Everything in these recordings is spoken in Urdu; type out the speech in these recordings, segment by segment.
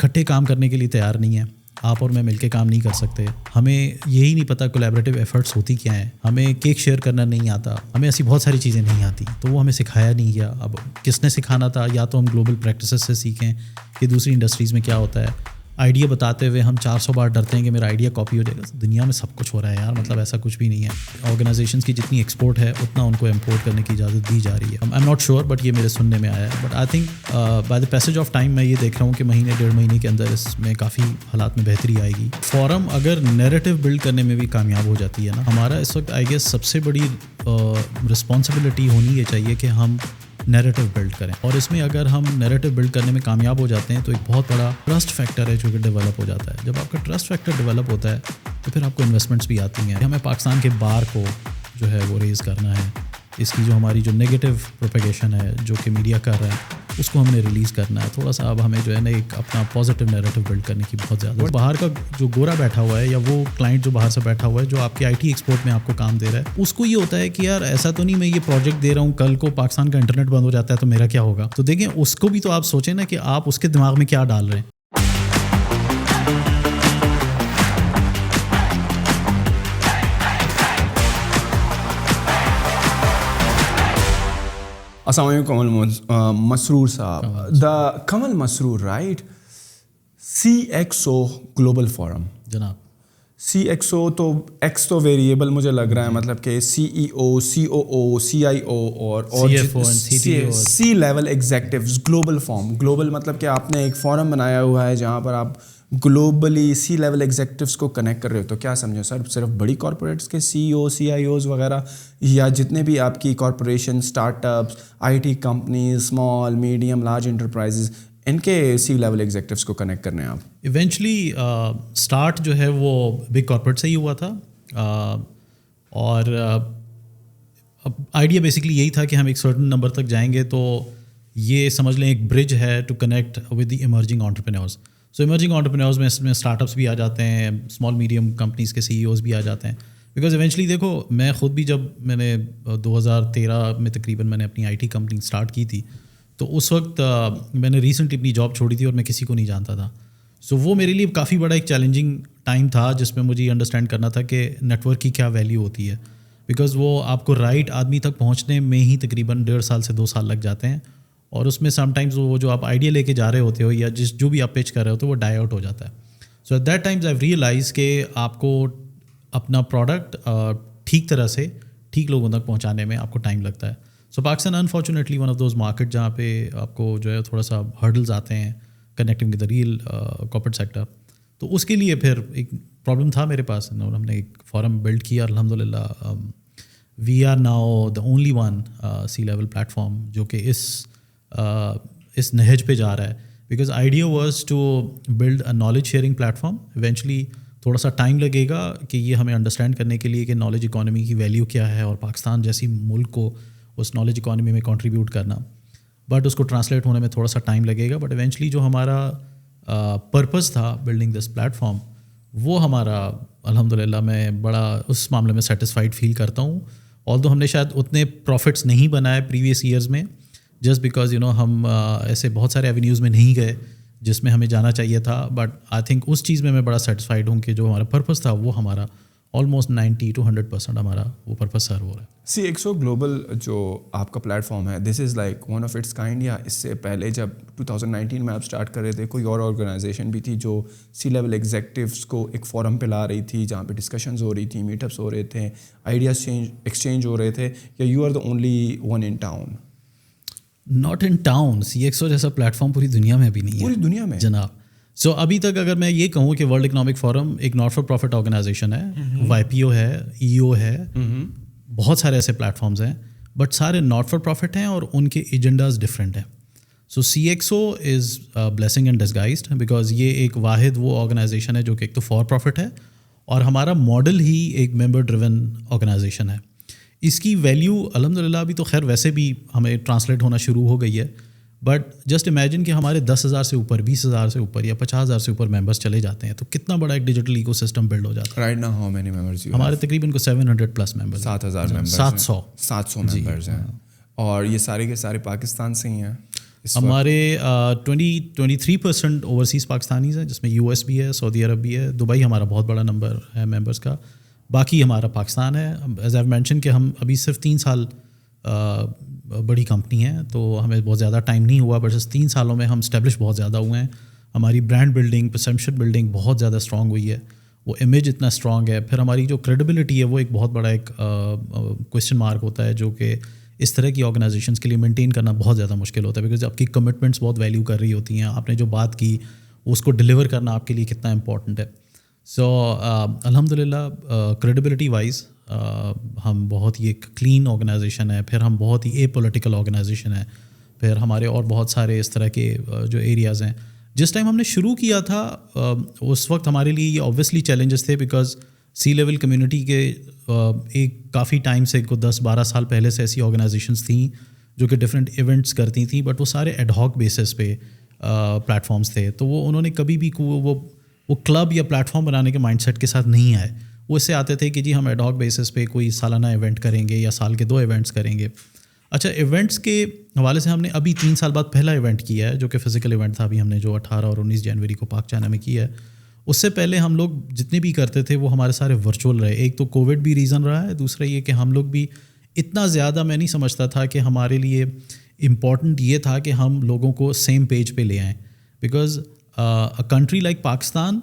اکٹھے کام کرنے کے لیے تیار نہیں ہیں. آپ اور میں مل کے کام نہیں کر سکتے. ہمیں یہی نہیں پتہ کولیبریٹیو ایفرٹس ہوتی کیا ہیں. ہمیں کیک شیئر کرنا نہیں آتا. ہمیں ایسی بہت ساری چیزیں نہیں آتی, تو وہ ہمیں سکھایا نہیں گیا. اب کس نے سکھانا تھا؟ یا تو ہم گلوبل پریکٹسز سے سیکھیں کہ دوسری انڈسٹریز میں کیا ہوتا ہے. آئیڈیا بتاتے ہوئے ہم 400 بار ڈرتے ہیں کہ میرا آئیڈیا کاپی ہو جائے گا. دنیا میں سب کچھ ہو رہا ہے یار, مطلب ایسا کچھ بھی نہیں ہے. آرگنائزیشنس کی جتنی ایکسپورٹ ہے اتنا ان کو امپورٹ کرنے کی اجازت دی جا رہی ہے. I am not sure, but یہ میرے سننے میں آیا ہے. But I think by the passage of time میں یہ دیکھ رہا ہوں کہ مہینے 1.5 مہینے کے اندر اس میں کافی حالات میں بہتری آئے گی. فورم اگر نیریٹو بلڈ کرنے میں بھی کامیاب ہو جاتی ہے نا, ہمارا اس وقت آئی گیس سب سے بڑی رسپانسبلٹی ہونی یہ چاہیے کہ ہم نیریٹو بلڈ کریں. اور اس میں اگر ہم نیریٹو بلڈ کرنے میں کامیاب ہو جاتے ہیں تو ایک بہت بڑا ٹرسٹ فیکٹر ہے جو کہ ڈیولپ ہو جاتا ہے. جب آپ کا ٹرسٹ فیکٹر ڈیولپ ہوتا ہے تو پھر آپ کو انویسٹمنٹس بھی آتی ہیں. ہمیں پاکستان کے بار کو جو ہے وہ ریز کرنا ہے. اس کی جو ہماری جو نگیٹو پروپیگیشن ہے جو کہ میڈیا کر رہا ہے اس کو ہم نے ریلیز کرنا ہے. تھوڑا سا اب ہمیں جو ہے نا ایک اپنا پازیٹیو نیریٹو بلڈ کرنے کی بہت زیادہ. باہر کا جو گورا بیٹھا ہوا ہے یا وہ کلائنٹ جو باہر سے بیٹھا ہوا ہے جو آپ کے آئی ٹی ایکسپورٹ میں آپ کو کام دے رہا ہے, اس کو یہ ہوتا ہے کہ یار ایسا تو نہیں میں یہ پروجیکٹ دے رہا ہوں, کل کو پاکستان کا انٹرنیٹ بند ہو جاتا ہے تو میرا کیا ہوگا. تو دیکھیں اس کو بھی تو آپ سوچیں نا کہ آپ اس کے دماغ میں کیا ڈال رہے ہیں. السلام علیکم کمل مسرور صاحب. دا کمل مسرور رائٹ, CXO گلوبل فورم. جناب CXO تو ایکس تو ویریبل مجھے لگ رہا ہے, مطلب کہ CEO, COO, CIO اور سی level executives. Global forum, global مطلب کہ آپ نے ایک فورم بنایا ہوا ہے جہاں پر آپ گلوبلی سی لیول ایگزیکٹیوز کو کنیکٹ کر رہے ہو. تو کیا سمجھو سر, صرف بڑی کارپوریٹس کے CEO, CIOs وغیرہ, یا جتنے بھی آپ کی corporation, startups, IT companies, small medium large enterprises, ان کے سی لیول ایگزیکٹیوز کو کنیکٹ کرنے ہیں آپ؟ ایونچولی اسٹارٹ جو ہے وہ بگ کارپوریٹ سے ہی ہوا تھا. اور آئیڈیا بیسکلی یہی تھا کہ ہم ایک سرٹن نمبر تک جائیں گے تو یہ سمجھ لیں ایک برج ہے to connect with the emerging entrepreneurs. So emerging entrepreneurs میں اس میں اسٹارٹ اپس بھی آ جاتے ہیں, اسمال میڈیم کمپنیز کے CEOs بھی آ جاتے ہیں. بیکاز ایونچولی دیکھو میں خود بھی جب میں نے 2013 میں تقریباً میں نے اپنی IT کمپنی اسٹارٹ کی تھی تو اس وقت میں نے ریسنٹلی اپنی جاب چھوڑی تھی اور میں کسی کو نہیں جانتا تھا. سو وہ میرے لیے کافی بڑا ایک چیلنجنگ ٹائم تھا جس میں مجھے یہ انڈرسٹینڈ کرنا تھا کہ نیٹ ورک کی کیا ویلیو ہوتی ہے. بیکاز وہ آپ کو رائٹ آدمی تک پہنچنے میں ہی تقریباً 1.5 سال سے 2 سال لگ جاتے ہیں, اور اس میں سم ٹائمز وہ جو آپ آئیڈیا لے کے جا رہے ہوتے ہو یا جو بھی آپ پیچ کر رہے ہوتے ہو وہ ڈائی آؤٹ ہو جاتا ہے. So at that times I realise کہ آپ کو اپنا پروڈکٹ ٹھیک طرح سے ٹھیک لوگوں تک پہنچانے میں آپ کو ٹائم لگتا ہے. So Pakistan unfortunately one of those market جہاں پہ آپ کو جو ہے تھوڑا سا ہرڈلز آتے ہیں connecting with the real corporate sector. تو اس کے لیے پھر ایک پرابلم تھا میرے پاس, اور ہم نے ایک فورم بلڈ کیا. الحمدللہ we are now the only one C level platform جو کہ اس نہج پہ جا رہا ہے. Because idea was to build a knowledge sharing platform. Eventually تھوڑا سا ٹائم لگے گا کہ یہ ہمیں انڈرسٹینڈ کرنے کے لیے کہ نالج اکانومی کی ویلیو کیا ہے اور پاکستان جیسی ملک کو اس نالج اکانومی میں کنٹریبیوٹ کرنا, بٹ اس کو ٹرانسلیٹ ہونے میں تھوڑا سا ٹائم لگے گا. بٹ ایونچولی جو ہمارا پرپز تھا بلڈنگ دس پلیٹ فارم وہ ہمارا الحمدللہ میں بڑا اس معاملے میں سیٹسفائڈ فیل کرتا ہوں. آلدو ہم نے شاید اتنے پروفٹس نہیں بنائے پریویس ایئرز میں, جسٹ بیکاز ہم ایسے بہت سارے ایونیوز میں نہیں گئے جس میں ہمیں جانا چاہیے تھا. بٹ آئی تھنک اس چیز میں بڑا سیٹسفائڈ ہوں کہ جو ہمارا پرپز تھا وہ ہمارا آلموسٹ 90 to 100% ہمارا وہ پرپز سرو ہو رہا ہے. CXO گلوبل جو آپ کا پلیٹ فارم ہے, this is like one of its kind, یا اس سے پہلے جب 2019 میں آپ اسٹارٹ کر رہے تھے کوئی اور آرگنائزیشن بھی تھی جو سی لیول ایگزیکٹیوس کو ایک فورم پہ لا رہی تھی جہاں پہ ڈسکشنز ہو رہی تھیں, میٹ اپس ہو رہے تھے, آئیڈیاز ایکسچینج ہو رہے تھے, یا you are the only one in town? Not in town, CXO جیسا پلیٹ فارم پوری دنیا میں بھی نہیں ہے. پوری دنیا میں جناب. سو ابھی تک اگر میں یہ کہوں کہ ورلڈ اکنامک فورم ایک ناٹ فار پروفٹ آرگنائزیشن ہے, YPO ہے, EO ہے, بہت سارے ایسے پلیٹ فارمز ہیں, بٹ سارے ناٹ فار پروفٹ ہیں اور ان کے ایجنڈاز ڈفرینٹ ہیں. سو CXO is blessing in disguised because یہ ایک واحد وہ آرگنائزیشن ہے جو کہ ایک تو فار پروفٹ ہے اور ہمارا ماڈل ہی ایک ممبر ڈریون آرگنائزیشن ہے. اس کی ویلیو الحمدللہ ابھی تو خیر ویسے بھی ہمیں ٹرانسلیٹ ہونا شروع ہو گئی ہے, بٹ جسٹ امیجن کہ ہمارے 10,000 سے اوپر, 20,000 سے اوپر یا 50,000 سے اوپر ممبرس چلے جاتے ہیں تو کتنا بڑا ایک ڈیجیٹل ایکو سسٹم بلڈ ہو جاتا ہے. Right now how many members? ہمارے تقریباً کو 700+ ممبرز, 7,000 ممبرز, 700 ممبرز ہیں, اور یہ سارے کے سارے پاکستان سے ہی ہیں. ہمارے 23% اوورسیز پاکستانیز ہیں، جس میں US بھی ہے، سعودی عرب بھی ہے، دبئی ہمارا بہت بڑا نمبر ہے ممبرس کا، باقی ہمارا پاکستان ہے. ایز آئی مینشن کہ ہم ابھی صرف 3 سال بڑی کمپنی ہے، تو ہمیں بہت زیادہ ٹائم نہیں ہوا، بٹ اس 3 سالوں میں ہم اسٹیبلش بہت زیادہ ہوئے ہیں. ہماری برانڈ بلڈنگ، پرسیپشن بلڈنگ بہت زیادہ اسٹرانگ ہوئی ہے، وہ امیج اتنا اسٹرانگ ہے. پھر ہماری جو کریڈیبلٹی ہے وہ ایک بہت بڑا ایک کویشچن مارک ہوتا ہے، جو کہ اس طرح کی آرگنائزیشنس کے لیے مینٹین کرنا بہت زیادہ مشکل ہوتا ہے، بیکاز آپ کی کمٹمنٹس بہت ویلیو کر رہی ہوتی ہیں. آپ نے جو بات کی اس کو ڈلیور کرنا آپ کے لیے کتنا امپورٹنٹ ہے. سو الحمد للہ کریڈیبلٹی وائز ہم بہت ہی ایک کلین آرگنائزیشن ہے. پھر ہم بہت ہی اے پولیٹیکل آرگنائزیشن ہے. پھر ہمارے اور بہت سارے اس طرح کے جو ایریاز ہیں. جس ٹائم ہم نے شروع کیا تھا اس وقت ہمارے لیے یہ اوبویسلی چیلنجز تھے، بیکاز سی لیول کمیونٹی کے ایک کافی ٹائم سے 10-12 سال پہلے سے ایسی آرگنائزیشنس تھیں جو کہ ڈفرینٹ ایونٹس کرتی تھیں، بٹ وہ سارے ایڈ ہاک بیسس پہ پلیٹ فارمس تھے. تو وہ انہوں نے کبھی بھی وہ کلب یا پلیٹ فارم بنانے کے مائنڈ سیٹ کے ساتھ نہیں آئے. وہ اس سے آتے تھے کہ جی ہم ایڈ ہاک بیسس پہ کوئی سالانہ ایونٹ کریں گے یا سال کے 2 ایونٹس کریں گے. اچھا، ایونٹس کے حوالے سے ہم نے ابھی 3 سال بعد پہلا ایونٹ کیا ہے، جو کہ فزیکل ایونٹ تھا. ابھی ہم نے جو 18 اور 19 جنوری کو پاک چائنا میں کیا ہے. اس سے پہلے ہم لوگ جتنے بھی کرتے تھے وہ ہمارے سارے ورچوئل رہے. ایک تو کووڈ بھی ریزن رہا ہے، دوسرا یہ کہ ہم لوگ بھی اتنا زیادہ میں نہیں سمجھتا تھا کہ ہمارے لیے امپورٹنٹ یہ تھا کہ ہم لوگوں کو سیم پیج پہ لے آئیں. Because a country like Pakistan,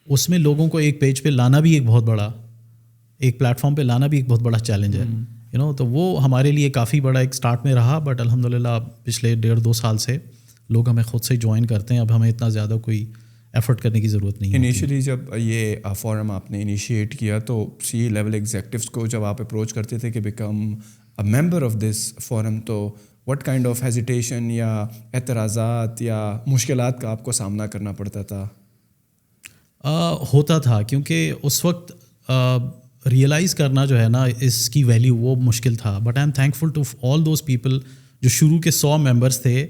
اس میں لوگوں کو ایک پیج پہ لانا بھی ایک بہت بڑا، ایک پلیٹ فارم پہ لانا بھی ایک بہت بڑا چیلنج ہے. تو وہ ہمارے لیے کافی بڑا ایک اسٹارٹ میں رہا. بٹ الحمد للہ پچھلے 1.5-2 سال سے لوگ ہمیں خود سے جوائن کرتے ہیں. اب ہمیں اتنا زیادہ کوئی ایفرٹ کرنے کی ضرورت نہیں ہے. انیشیلی جب یہ فورم آپ نے انیشیٹ کیا تو سی لیول ایگزیکٹیوس کو جب آپ اپروچ کرتے تھے کہ become a member of this forum, تو وٹ کائنڈ آف ہیزیٹیشن یا اعتراضات یا مشکلات کا آپ کو سامنا کرنا پڑتا تھا؟ ہوتا تھا، کیونکہ اس وقت ریئلائز کرنا جو ہے نا اس کی ویلیو، وہ مشکل تھا. But I am thankful to all those people جو شروع کے 100 ممبرس تھے.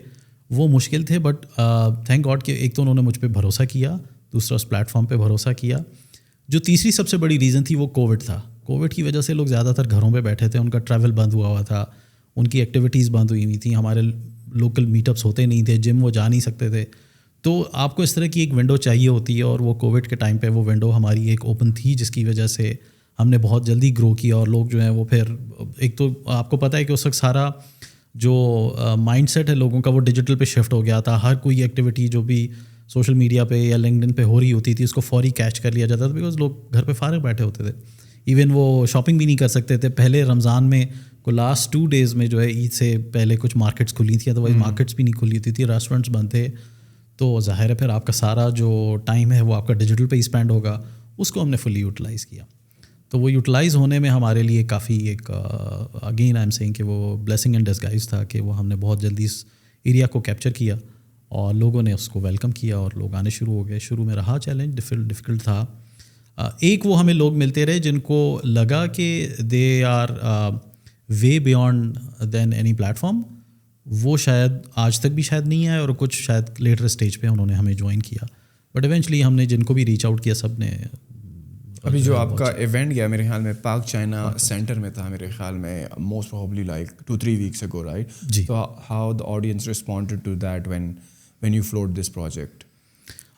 وہ مشکل تھے، بٹ تھینک گاڈ کہ ایک تو انہوں نے مجھ پہ بھروسہ کیا، دوسرا اس پلیٹ فارم پہ بھروسہ کیا. جو تیسری سب سے بڑی ریزن تھی وہ کووڈ تھا. کووڈ کی وجہ سے لوگ زیادہ تر گھروں پہ بیٹھے تھے، ان کا ٹریول بند ہوا تھا، ان کی ایکٹیویٹیز بند ہوئی ہوئی تھیں. ہمارے لوکل میٹ اپس ہوتے نہیں تھے، جم وہ جا نہیں سکتے تھے. تو آپ کو اس طرح کی ایک ونڈو چاہیے ہوتی ہے، اور وہ کووڈ کے ٹائم پہ وہ ونڈو ہماری ایک اوپن تھی، جس کی وجہ سے ہم نے بہت جلدی گرو کیا. اور لوگ جو ہیں وہ پھر ایک تو آپ کو پتہ ہے کہ اس وقت سارا جو مائنڈ سیٹ ہے لوگوں کا وہ ڈیجیٹل پہ شفٹ ہو گیا تھا. ہر کوئی ایکٹیویٹی جو بھی سوشل میڈیا پہ یا لنکڈن پہ ہو رہی ہوتی تھی اس کو فوری کیچ کر لیا جاتا تھا، بیکاز لوگ گھر پہ فارغ بیٹھے ہوتے تھے. ایون وہ شاپنگ بھی نہیں کر سکتے تھے. پہلے رمضان میں کو لاسٹ 2 days میں جو ہے عید سے پہلے کچھ مارکیٹس کھلی تھیں، ادروائز مارکیٹس بھی نہیں کھلی ہوتی تھی، ریسٹورینٹس بند تھے. تو ظاہر ہے پھر آپ کا سارا جو ٹائم ہے وہ آپ کا ڈیجیٹل پہ ہی اسپینڈ ہوگا. اس کو ہم نے فلی یوٹیلائز کیا. تو وہ یوٹیلائز ہونے میں ہمارے لیے کافی ایک اگین آئی ایم سیئنگ کہ وہ بلیسنگ اینڈ ڈسگائز تھا کہ وہ ہم نے بہت جلدی اس ایریا کو کیپچر کیا اور لوگوں نے اس کو ویلکم کیا اور لوگ آنے شروع ہو گئے. شروع میں رہا چیلنج، ڈیفیکلٹ تھا. ایک وہ ہمیں لوگ ملتے رہے جن کو لگا کہ they are way beyond than any platform. وہ شاید آج تک بھی شاید نہیں آئے، اور کچھ شاید لیٹر اسٹیج پہ انہوں نے ہمیں جوائن کیا. بٹ ایونچولی ہم نے جن کو بھی ریچ آؤٹ کیا سب نے. ابھی جو آپ کا ایونٹ گیا میرے خیال میں پاک چائنا سینٹر میں تھا، میرے خیال میں most probably like 2-3 weeks ago, right? جی. تو how the audience responded to that when you float this project?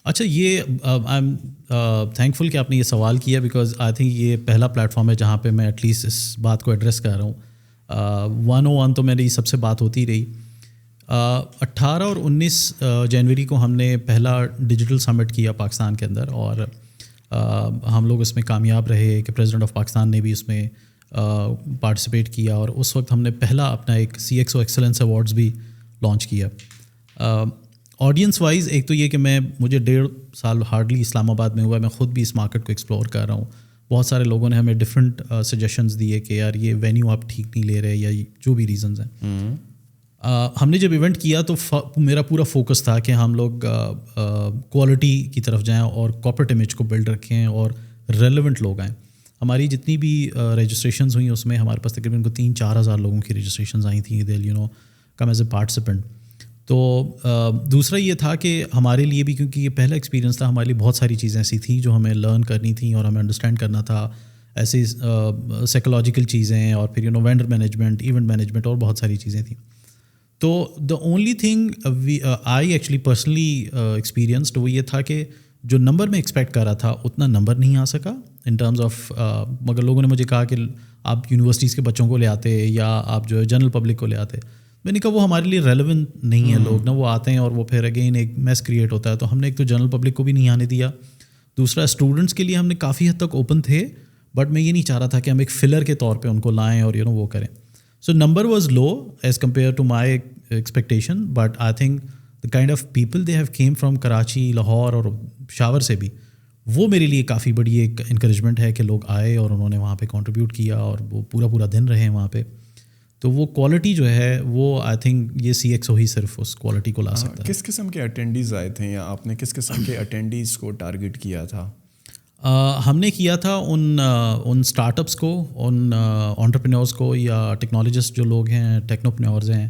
اچھا، یہ آئی ایم تھینک فل کہ آپ نے یہ سوال کیا، بیکاز آئی تھنک یہ پہلا پلیٹ فارم ہے جہاں پہ میں ایٹ لیسٹ اس بات کو ایڈریس کر رہا ہوں. 101 تو میری سب سے بات ہوتی رہی. 18 اور 19 جنوری کو ہم نے پہلا ڈیجیٹل سمٹ کیا پاکستان کے اندر، اور ہم لوگ اس میں کامیاب رہے کہ پریزیڈنٹ آف پاکستان نے بھی اس میں پارٹیسپیٹ کیا. اور اس وقت ہم نے پہلا اپنا ایک CXO ایکسلنس ایوارڈز بھی لانچ کیا. آڈینس وائز ایک تو یہ کہ مجھے 1.5 سال ہارڈلی اسلام آباد میں ہوا ہے، میں خود بھی اس مارکیٹ کو ایکسپلور کر رہا ہوں. بہت سارے لوگوں نے ہمیں ڈفرینٹ سجیشنز دیے کہ یار یہ وینیو آپ ٹھیک نہیں لے رہے، یا جو بھی ریزنز ہیں. ہم نے جب ایونٹ کیا تو میرا پورا فوکس تھا کہ ہم لوگ کوالٹی کی طرف جائیں اور کارپوریٹ امیج کو بلڈ رکھیں اور ریلیونٹ لوگ آئیں. ہماری جتنی بھی رجسٹریشنز ہوئیں اس میں ہمارے پاس تقریباً 3-4 ہزار لوگوں کی رجسٹریشنز آئی تھیں دے کم ایز اے پارٹیسپینٹ. تو دوسرا یہ تھا کہ ہمارے لیے بھی، کیونکہ یہ پہلا ایکسپیرینس تھا، ہمارے لیے بہت ساری چیزیں ایسی تھیں جو ہمیں لرن کرنی تھیں اور ہمیں انڈرسٹینڈ کرنا تھا. ایسی سائیکولوجیکل چیزیں، اور پھر وینڈر مینجمنٹ، ایونٹ مینجمنٹ، اور بہت ساری چیزیں تھیں. تو the only thing I actually personally experienced وہ یہ تھا کہ جو نمبر میں ایکسپیکٹ کر رہا تھا اتنا نمبر نہیں آ سکا ان ٹرمز آف، مگر لوگوں نے مجھے کہا کہ آپ یونیورسٹیز کے بچوں کو لے آتے یا آپ جو ہے جنرل پبلک کو لے آتے. میں نے کہا وہ ہمارے لیے ریلیونٹ نہیں ہے. لوگ نا وہ آتے ہیں اور وہ پھر اگین ایک میس کریٹ ہوتا ہے. تو ہم نے ایک تو جنرل پبلک کو بھی نہیں آنے دیا, دوسرا اسٹوڈنٹس کے لیے ہم نے کافی حد تک اوپن تھے, بٹ میں یہ نہیں چاہ رہا تھا کہ ہم ایک فلر کے طور پہ ان کو لائیں اور وہ کریں. So number was low as compare to my expectation, but I think the kind of people they have came from Karachi, Lahore اور پشاور سے بھی, وہ میرے لیے کافی بڑی ایک انکریجمنٹ ہے کہ لوگ آئے اور انہوں نے وہاں پہ کنٹریبیوٹ کیا اور وہ پورا دن رہے وہاں پہ. تو وہ کوالٹی جو ہے وہ آئی تھنک یہ CXO ہی صرف اس کوالٹی کو لا سکتا ہے. کس قسم کے اٹینڈیز آئے تھے یا آپ نے کس قسم کے اٹینڈیز کو ٹارگیٹ کیا تھا؟ ہم نے کیا تھا ان اسٹارٹ اپس کو, ان انٹرپرینورس کو, یا ٹیکنالوجسٹ جو لوگ ہیں, ٹیکنوپرینورز ہیں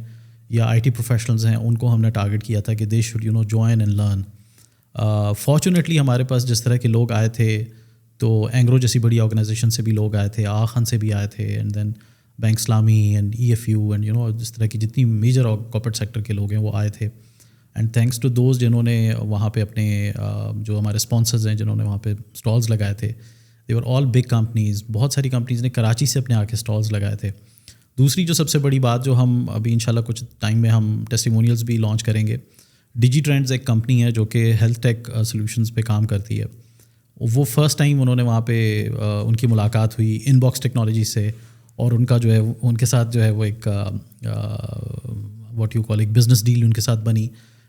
یا IT پروفیشنلز ہیں, ان کو ہم نے ٹارگیٹ کیا تھا کہ they should join and learn. Fortunately ہمارے پاس جس طرح کے لوگ آئے تھے, تو اینگرو جیسی بڑی آرگنائزیشن سے بھی لوگ آئے تھے, آخان سے بھی آئے تھے, اینڈ دین بینک اسلامی اینڈ EFU اینڈ جس طرح کی جتنی میجر کارپوریٹ سیکٹر کے لوگ ہیں وہ آئے تھے. اینڈ تھینکس ٹو دوز جنہوں نے وہاں پہ اپنے جو ہمارے اسپانسرز ہیں جنہوں نے وہاں پہ اسٹالز لگائے تھے, دے ور آل بگ کمپنیز. بہت ساری کمپنیز نے کراچی سے اپنے آ کے اسٹالز لگائے تھے. دوسری جو سب سے بڑی بات جو ہم ابھی انشاءاللہ کچھ ٹائم میں ہم ٹیسٹیمونیلز بھی لانچ کریں گے, ڈیجی ٹرینڈز ایک کمپنی ہے جو کہ ہیلتھ ٹیک سولوشنز پہ کام کرتی ہے. وہ فرسٹ ٹائم انہوں نے وہاں پہ ان کی ملاقات ہوئی ان باکس ٹیکنالوجی سے, اور ان کا جو ہے ان کے ساتھ جو ہے وہ ایک واٹ یو کال ایک بزنس ڈیل ان کے ساتھ بنی.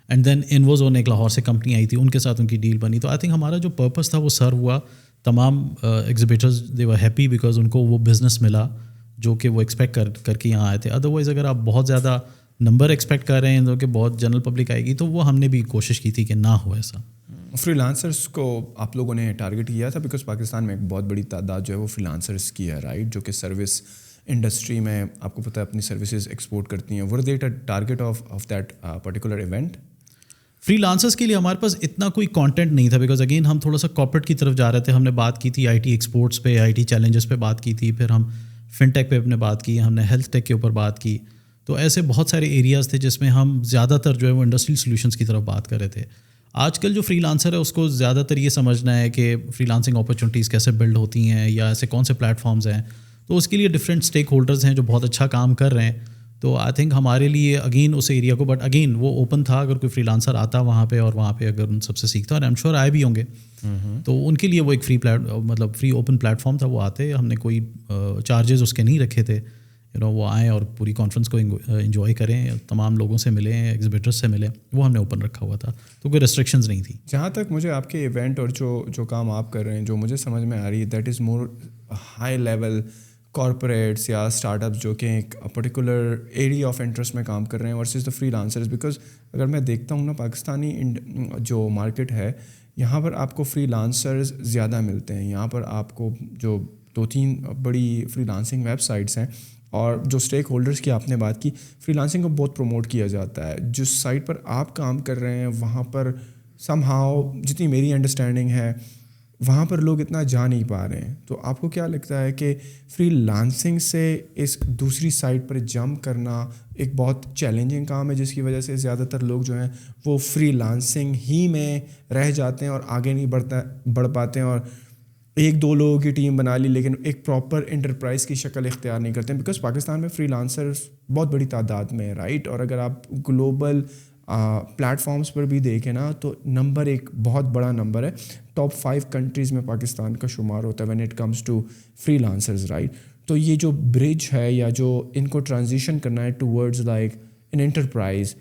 اینڈ دین انوزون ایک لاہور سے کمپنی آئی تھی, ان کے ساتھ ان کی ڈیل بنی. تو آئی تھنک ہمارا جو پرپس تھا وہ سرو ہوا. تمام ایگزیبیٹرز دے ور ہیپی بیکاز ان کو وہ بزنس ملا جو کہ وہ ایکسپیکٹ کر کے یہاں آئے تھے. ادروائز اگر آپ بہت زیادہ نمبر ایکسپیکٹ کر رہے ہیں جو کہ بہت جنرل پبلک آئے گی, تو وہ ہم نے بھی کوشش کی تھی کہ نہ ہو ایسا. فری لانسرس کو آپ لوگوں نے ٹارگیٹ کیا تھا بیکاز پاکستان میں ایک بہت بڑی تعداد جو ہے وہ فری لانسرس کی ہے, رائٹ, جو کہ سروس انڈسٹری میں آپ کو پتہ ہے اپنی سروسز ایکسپورٹ کرتی ہیں. Were they target of that particular event? Freelancers کے لیے ہمارے پاس اتنا کوئی کانٹینٹ نہیں تھا بیکاز اگین ہم تھوڑا سا کارپوریٹ کی طرف جا رہے تھے. ہم نے بات کی تھی IT ایکسپورٹس پہ, IT چیلنجز پہ بات کی تھی, پھر ہم فن ٹیک پہ اپنے بات کی, ہم نے ہیلتھ ٹیک کے اوپر بات کی. تو ایسے بہت سارے ایریاز تھے جس میں ہم زیادہ تر جو ہے وہ انڈسٹریل سولوشنس کی طرف بات کر رہے تھے. آج کل جو فری لانسر ہے اس کو زیادہ تر یہ سمجھنا ہے کہ فری لانسنگ اپرچونیٹیز کیسے بلڈ ہوتی ہیں یا ایسے کون سے پلیٹ فارمز ہیں. تو اس کے لیے ڈفرینٹ اسٹیک ہولڈرز ہیں جو بہت اچھا کام کر رہے ہیں. تو آئی تھنک ہمارے لیے اگین اس ایریا کو, بٹ اگین وہ اوپن تھا اگر کوئی فری لانسر آتا وہاں پہ اور وہاں پہ اگر ان سب سے سیکھتا, اور آئی ایم شیور آئے بھی ہوں گے, تو ان کے لیے وہ ایک فری اوپن پلیٹ فارم تھا. وہ آتے, ہم نے کوئی چارجز اس کے نہیں رکھے تھے. وہ آئیں اور پوری کانفرنس کو انجوائے کریں, تمام لوگوں سے ملیں, ایگزیبیٹرز سے ملیں, وہ ہم نے اوپن رکھا ہوا تھا. تو کوئی ریسٹرکشنز نہیں تھی. جہاں تک مجھے آپ کے ایونٹ اور جو کام آپ کر رہے ہیں جو مجھے سمجھ میں آ رہی ہے, that is more high level corporates یا اسٹارٹ اپس جو کہ ایک پرٹیکولر ایریا آف انٹرسٹ میں کام کر رہے ہیں versus the freelancers. Because اگر میں دیکھتا ہوں نا پاکستانی جو مارکیٹ ہے, یہاں پر آپ کو فری لانسرز زیادہ ملتے ہیں. یہاں پر آپ کو جو 2-3 بڑی فری لانسنگ ویب سائٹس ہیں اور جو اسٹیک ہولڈرس کی آپ نے بات کی, فری لانسنگ کو بہت پروموٹ کیا جاتا ہے. جس سائٹ پر آپ کام کر رہے ہیں وہاں پر سم ہاؤ, جتنی میری انڈرسٹینڈنگ ہے, وہاں پر لوگ اتنا جا نہیں پا رہے ہیں. تو آپ کو کیا لگتا ہے کہ فری لانسنگ سے اس دوسری سائٹ پر جمپ کرنا ایک بہت چیلنجنگ کام ہے, جس کی وجہ سے زیادہ تر لوگ جو ہیں وہ فری لانسنگ ہی میں رہ جاتے ہیں اور آگے نہیں بڑھ پاتے ہیں, اور 1-2 لوگوں کی ٹیم بنا لی لیکن ایک پراپر انٹرپرائز کی شکل اختیار نہیں کرتے ہیں. بیکاز پاکستان میں فری لانسرز بہت بڑی تعداد میں ہے, رائٹ, اور اگر آپ گلوبل پلیٹ فارمز پر بھی دیکھیں نا تو نمبر ایک بہت بڑا نمبر ہے. ٹاپ 5 کنٹریز میں پاکستان کا شمار ہوتا ہے when it comes to freelancers, right. تو یہ جو برج ہے یا جو ان کو ٹرانزیشن کرنا ہے towards like in enterprise,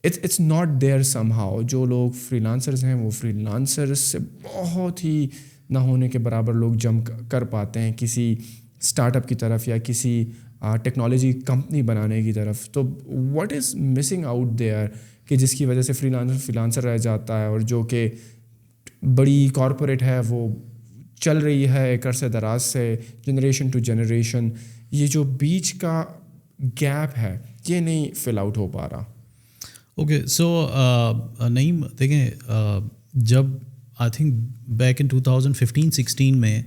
it's not there somehow. جو لوگ فری لانسرز ہیں وہ فری لانسرز سے بہت ہی نہ ہونے کے برابر لوگ جمپ کر پاتے ہیں کسی اسٹارٹ اپ کی طرف یا کسی ٹیکنالوجی کمپنی بنانے کی طرف. تو what is missing out there کہ جس کی وجہ سے فری لانسر رہ جاتا ہے, اور جو کہ بڑی کارپوریٹ ہے وہ چل رہی ہے ایک عرصے دراز سے, جنریشن ٹو جنریشن, یہ جو بیچ کا گیپ ہے یہ نہیں فل آؤٹ ہو پا رہا. اوکے, سو نہیں دیکھیں, جب آئی تھنک بیک ان 2015-16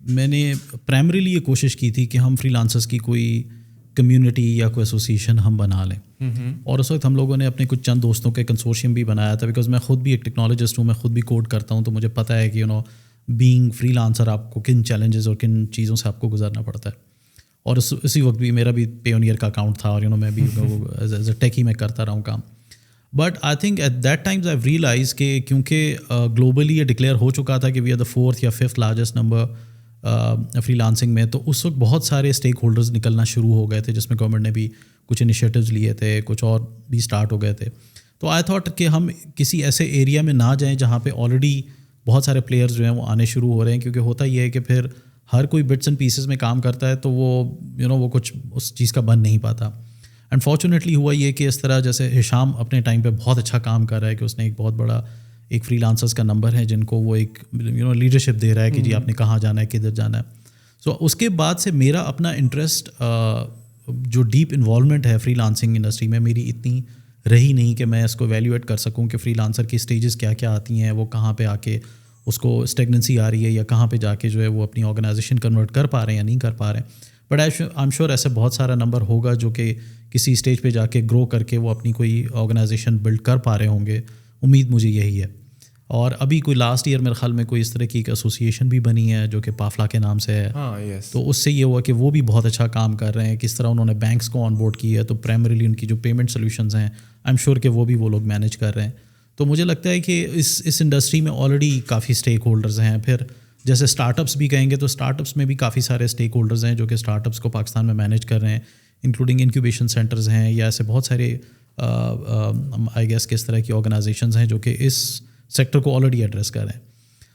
میں نے پرائمریلی یہ کوشش کی تھی کہ ہم فری لانسرز کی کوئی کمیونٹی یا کوئی ایسوسیشن ہم بنا لیں. اور اس وقت ہم لوگوں نے اپنے کچھ چند دوستوں کے کنسورشیم بھی بنایا تھا, بیکاز میں خود بھی ایک ٹیکنالوجسٹ ہوں, میں خود بھی کوڈ کرتا ہوں, تو مجھے پتہ ہے کہ بینگ فری لانسر آپ کو کن چیلنجز اور کن چیزوں سے آپ کو گزرنا پڑتا ہے. اور اسی وقت بھی میرا بھی پیونیئر کا اکاؤنٹ تھا, اور میں بھی ایز اے ٹیکی میں کرتا رہا ہوں کام. But I think at that times I realise کہ کیونکہ گلوبلی یہ ڈکلیئر ہو چکا تھا کہ وی آر دا 4th یا 5th largest number free lancing میں, تو اس وقت بہت سارے اسٹیک ہولڈرز نکلنا شروع ہو گئے تھے, جس میں گورنمنٹ نے بھی کچھ انیشیٹوز لیے تھے, کچھ اور بھی اسٹارٹ ہو گئے تھے. تو آئی تھاٹ کہ ہم کسی ایسے ایریا میں نہ جائیں جہاں پہ آلریڈی بہت سارے پلیئرز جو ہیں وہ آنے شروع ہو رہے ہیں, کیونکہ ہوتا یہ ہے کہ پھر ہر کوئی بٹس اینڈ پیسز میں کام کرتا ہے, تو وہ وہ کچھ اس چیز کا بن نہیں پاتا. انفارچونیٹلی ہوا یہ کہ اس طرح جیسے ہشام اپنے ٹائم پہ بہت اچھا کام کر رہا ہے, کہ اس نے ایک بہت بڑا ایک فری لانسرز کا نمبر ہے جن کو وہ ایک لیڈرشپ دے رہا ہے کہ جی آپ نے کہاں جانا ہے, کدھر جانا ہے. سو اس کے بعد سے میرا اپنا انٹرسٹ جو ڈیپ انوالومنٹ ہے فری لانسنگ انڈسٹری میں میری اتنی رہی نہیں کہ میں اس کو ایویلیویٹ کر سکوں کہ فری لانسر کی اسٹیجز کیا کیا آتی ہیں, وہ کہاں پہ آ کے اس کو اسٹیگننسی آ رہی ہے, یا کہاں پہ جا کے جو ہے وہ اپنی آرگنائزیشن کنورٹ کر پا رہے ہیں یا نہیں کر پا رہے ہیں. بٹ آئی ایم شیور ایسے بہت سارا نمبر ہوگا جو کہ کسی اسٹیج پہ جا کے گرو کر کے وہ اپنی کوئی آرگنائزیشن بلڈ کر پا رہے ہوں گے. امید مجھے یہی ہے. اور ابھی کوئی لاسٹ ایئر میرے خیال میں کوئی اس طرح کی ایک ایسوسیشن بھی بنی ہے جو کہ پافلا کے نام سے ہے. تو اس سے یہ ہوا کہ وہ بھی بہت اچھا کام کر رہے ہیں, کس طرح انہوں نے بینکس کو آن بورڈ کیا ہے, تو پرائمریلی ان کی جو پیمنٹ سولوشنز ہیں آئی ایم شیور کہ وہ بھی وہ لوگ مینیج کر رہے ہیں. تو مجھے لگتا ہے کہ اس انڈسٹری میں آلریڈی کافی اسٹیک ہولڈرز ہیں. پھر جیسے اسٹارٹ اپس بھی کہیں گے تو اسٹارٹ اپس میں بھی کافی سارے اسٹیک ہولڈرز ہیں جو کہ اسٹارٹ اپس کو پاکستان میں مینیج کر رہے ہیں, انکلوڈنگ انکیوبیشن سینٹرز ہیں, یا ایسے بہت سارے آئی گیس کس طرح کی آرگنائزیشنز ہیں جو کہ اس سیکٹر کو آلریڈی ایڈریس کر رہے ہیں.